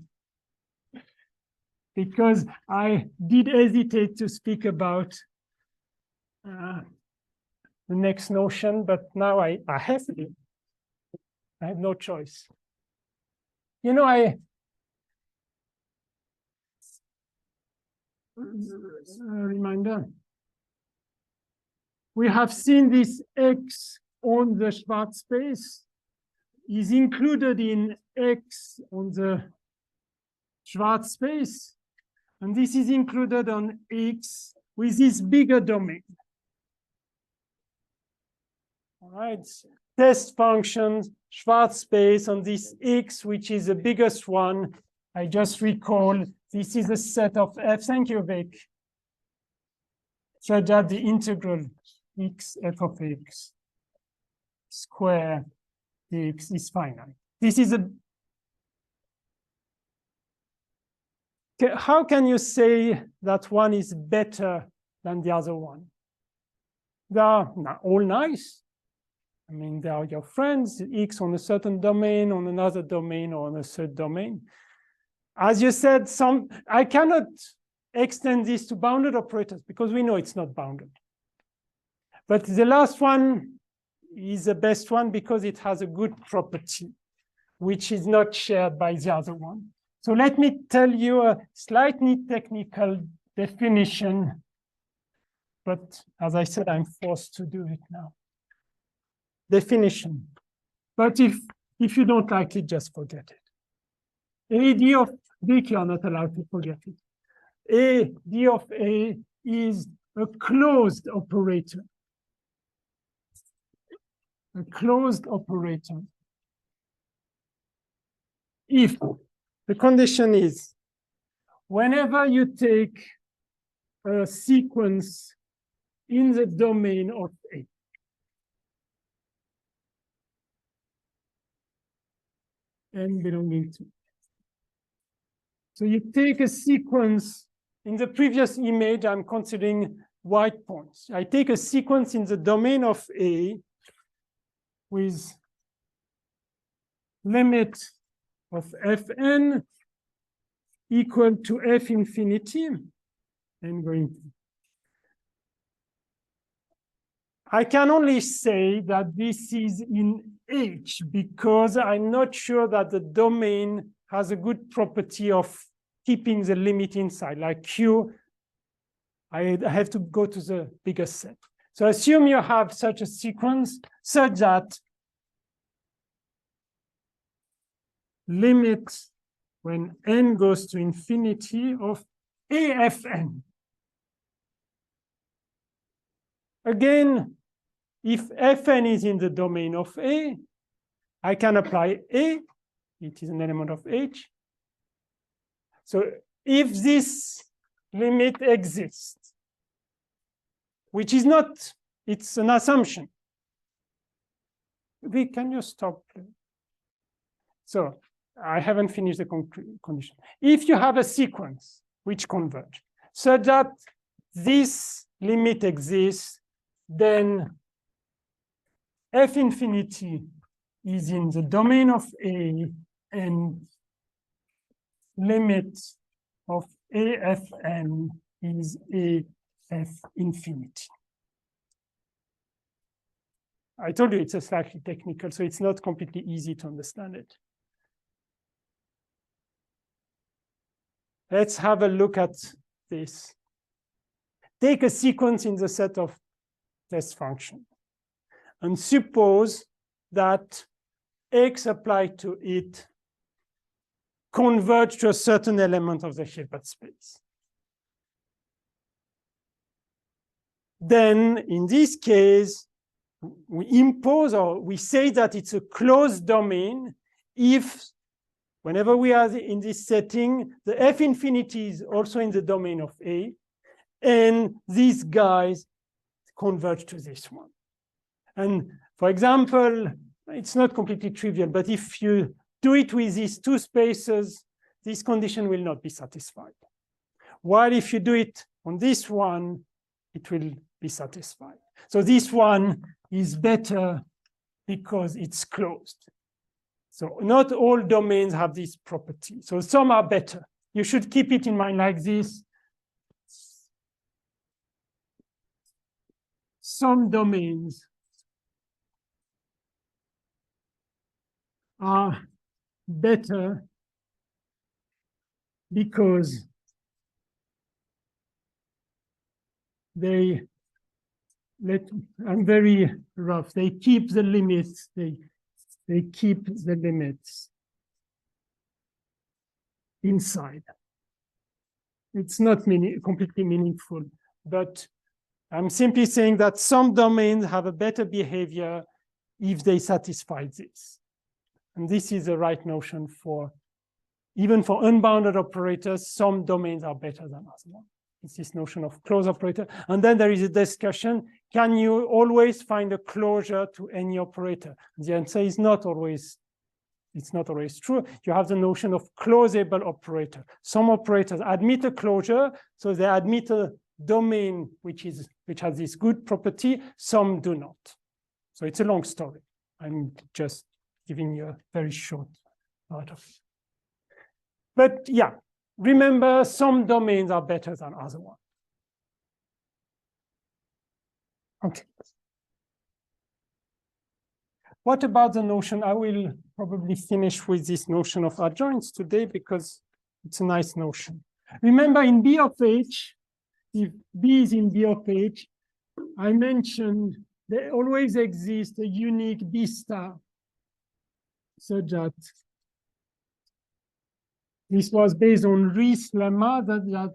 Because I did hesitate to speak about the next notion, but now I have to. I have no choice. You know, reminder. We have seen this X on the Schwarz space is included in X on the Schwarz space. And this is included on X with this bigger domain. All right, test functions, Schwarz space on this X, which is the biggest one. I just recall this is a set of F. Thank you, Vic. So that the integral x f of x square x is finite. This is a. How can you say that one is better than the other one? They are all nice. I mean, they are your friends, x on a certain domain, on another domain, or on a third domain. As you said, I cannot extend this to bounded operators because we know it's not bounded. But the last one is the best one because it has a good property, which is not shared by the other one. So let me tell you a slightly technical definition, but as I said, I'm forced to do it now. Definition. But if you don't like it, just forget it. A d of Vic, you are not allowed to forget it. A d of A is a closed operator. A closed operator. If the condition is whenever you take a sequence in the domain of A, n belonging to. So you take a sequence in the previous image, I'm considering white points. I take a sequence in the domain of A with limit of Fn equal to F infinity and going to. I can only say that this is in H because I'm not sure that the domain has a good property of keeping the limit inside. Like Q, I have to go to the biggest set. So assume you have such a sequence such that limit when n goes to infinity of AFN. Again, if Fn is in the domain of A, I can apply A, it is an element of H. So if this limit exists, which is not, it's an assumption. Can you stop? So I haven't finished the condition. If you have a sequence which converge, so that this limit exists, then F infinity is in the domain of A, and limit of AFN is AF infinity. I told you it's a slightly technical, so it's not completely easy to understand it. Let's have a look at this. Take a sequence in the set of test functions and suppose that X applied to it converge to a certain element of the Hilbert space. Then in this case, we impose or we say that it's a closed domain if whenever we are in this setting, the F infinity is also in the domain of A, and these guys converge to this one. And for example, it's not completely trivial, but if you do it with these two spaces, this condition will not be satisfied. While if you do it on this one, it will be satisfied. So this one is better because it's closed. So not all domains have this property. So some are better. You should keep it in mind like this. Some domains are better because I'm very rough. They keep the limits. They keep the limits inside. It's not completely meaningful, but I'm simply saying that some domains have a better behavior if they satisfy this. And this is the right notion for, even for unbounded operators, some domains are better than others. It's this notion of closed operator. And then there is a discussion, can you always find a closure to any operator? The answer is not always, it's not always true. You have the notion of closable operator. Some operators admit a closure, so they admit a domain which has this good property, some do not. So it's a long story. I'm just giving you a very short part of it. But yeah, remember, some domains are better than other ones. Okay. What about the notion? I will probably finish with this notion of adjoints today because it's a nice notion. Remember, in B of H, if B is in B of H, I mentioned there always exists a unique B star, such that this was based on Riess' lemma that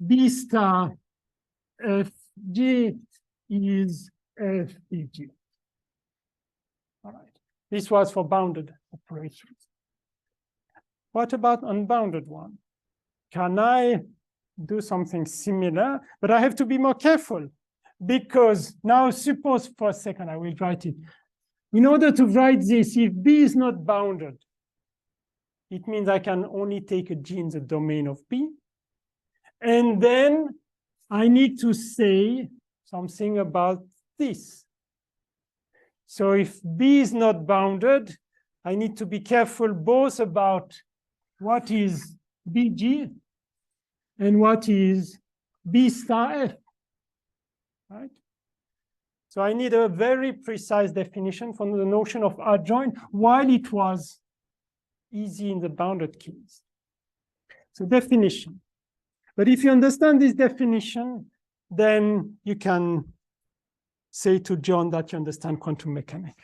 B star Fg is Fg. All right. This was for bounded operations. What about unbounded one? Can I do something similar? But I have to be more careful because now suppose for a second, I will write it. In order to write this, if B is not bounded, it means I can only take a G in the domain of B. And then I need to say something about this. So if B is not bounded, I need to be careful both about what is BG and what is B star F, right? So I need a very precise definition from the notion of adjoint while it was easy in the bounded case. So definition. But if you understand this definition, then you can say to John that you understand quantum mechanics.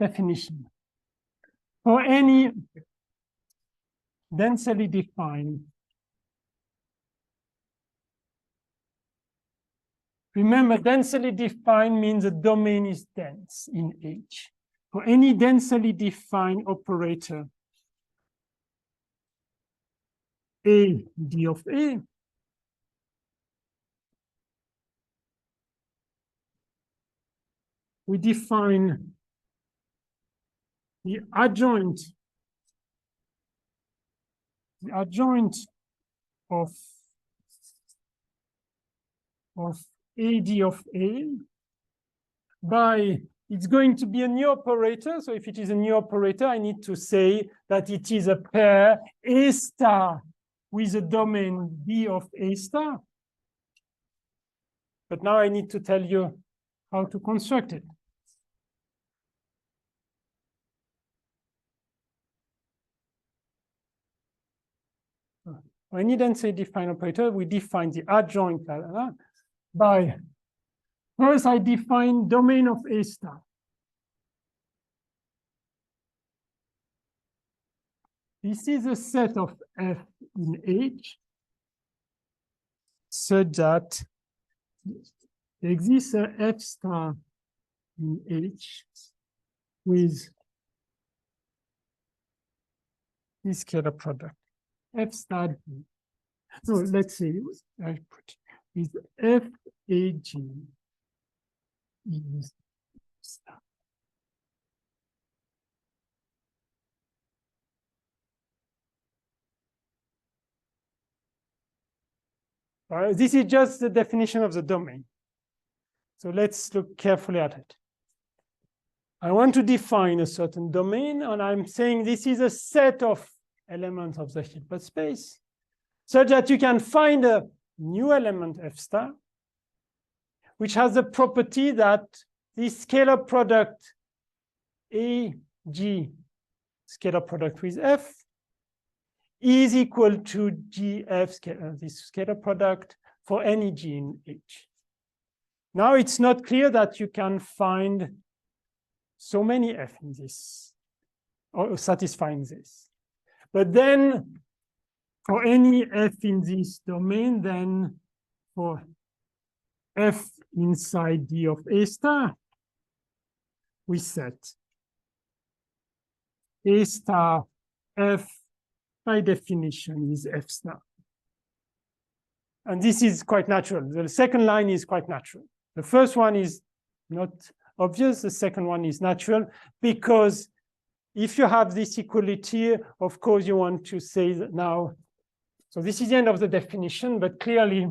Definition. For any densely defined Remember, densely defined means the domain is dense in H. For any densely defined operator, A d of A, we define the adjoint of AD of A by, it's going to be a new operator. So if it is a new operator, I need to say that it is a pair A star with a domain D of A star. But now I need to tell you how to construct it. For any densely defined operator, we define the adjoint by, first I define domain of A star. This is a set of F in H such that there exists a F star in H with this scalar product, F star D. So let's say I put is F A G is star. This is just the definition of the domain. So let's look carefully at it. I want to define a certain domain, and I'm saying this is a set of elements of the Hilbert space, such that you can find a new element F star, which has the property that this scalar product AG, scalar product with F, is equal to GF, this scalar product for any G in H. Now it's not clear that you can find so many F in this, or satisfying this. But then for any F in this domain, then for F inside D of A star, we set A star F by definition is F star. And this is quite natural. The second line is quite natural. The first one is not obvious. The second one is natural because if you have this equality, of course, you want to say that now. So this is the end of the definition, but clearly,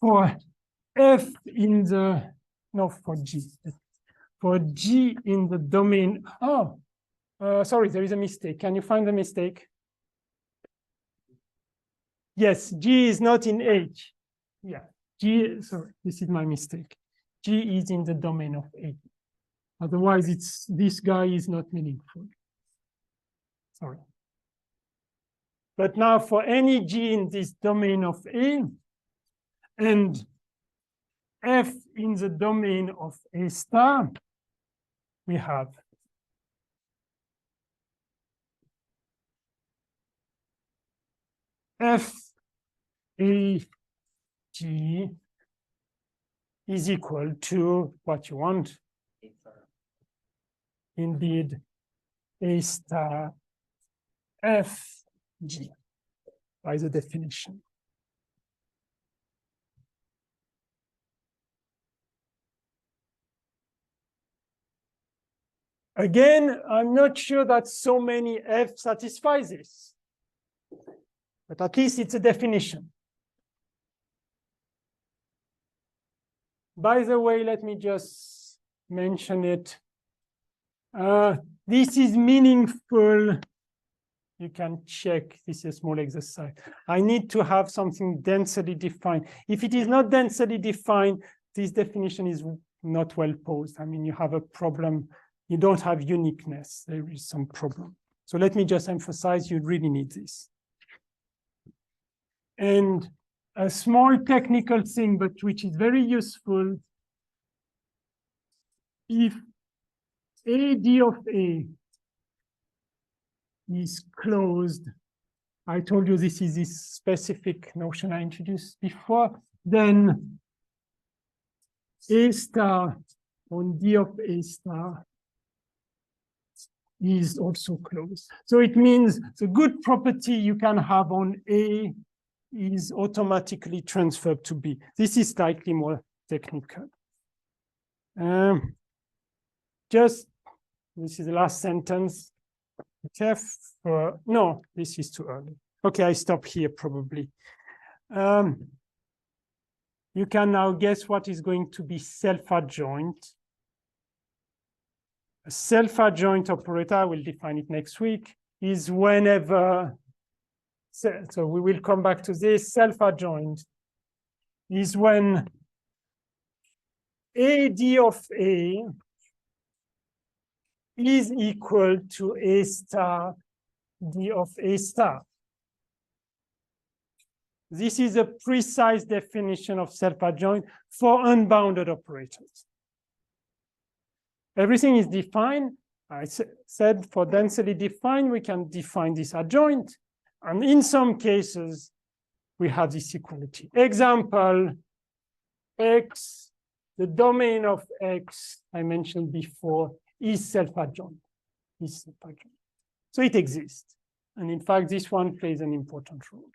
for F in the, no, for G in the domain, sorry, there is a mistake. Can you find the mistake? Yes, G is not in H. Yeah, G, sorry, this is my mistake. G is in the domain of A. Otherwise, this guy is not meaningful. Sorry. But now for any G in this domain of A, and F in the domain of A star, we have F A G is equal to what you want. Indeed, A star F G by the definition. Again, I'm not sure that so many F satisfies this, but at least it's a definition. By the way, let me just mention it. This is meaningful. You can check, this is a small exercise. I need to have something densely defined. If it is not densely defined, this definition is not well posed. I mean, you have a problem. You don't have uniqueness. There is some problem. So let me just emphasize, you really need this. And a small technical thing, but which is very useful. If AD of A is closed I told you this is this specific notion I introduced before. Then A star on D of A star is also closed. So it means the good property you can have on A is automatically transferred to B. This is slightly more technical. This is the last sentence. No, this is too early. Okay, I stop here probably. You can now guess what is going to be self-adjoint. A self-adjoint operator, I will define it next week, is whenever, so we will come back to this, self-adjoint is when AD of A is equal to A star D of A star. This is a precise definition of self-adjoint for unbounded operators. Everything is defined. I said for densely defined, we can define this adjoint. And in some cases, we have this equality. Example, X, the domain of X, I mentioned before, is self-adjoint. So it exists. And in fact, this one plays an important role.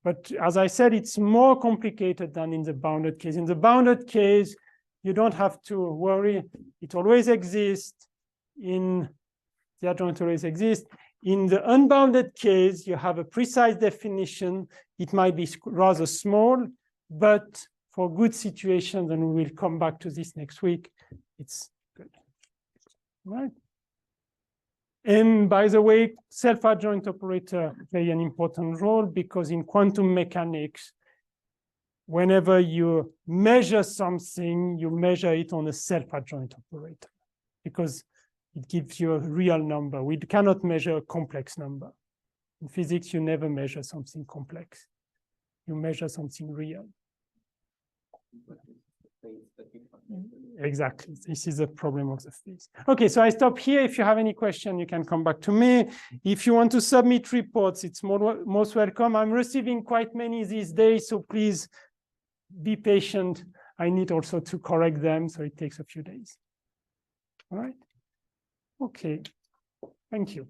But as I said, it's more complicated than in the bounded case. In the bounded case, you don't have to worry. It always exists. In the adjoint always exists. In the unbounded case, you have a precise definition. It might be rather small, but for good situations, and we will come back to this next week, it's good. Right? And by the way, self-adjoint operator play an important role because in quantum mechanics, whenever you measure something, you measure it on a self-adjoint operator because it gives you a real number. We cannot measure a complex number. In physics, you never measure something complex. You measure something real. Exactly. This is a problem of the phase. Okay, so I stop here. If you have any question, you can come back to me. If you want to submit reports, it's most welcome. I'm receiving quite many these days, so please be patient. I need also to correct them, so it takes a few days. All right? Okay. Thank you.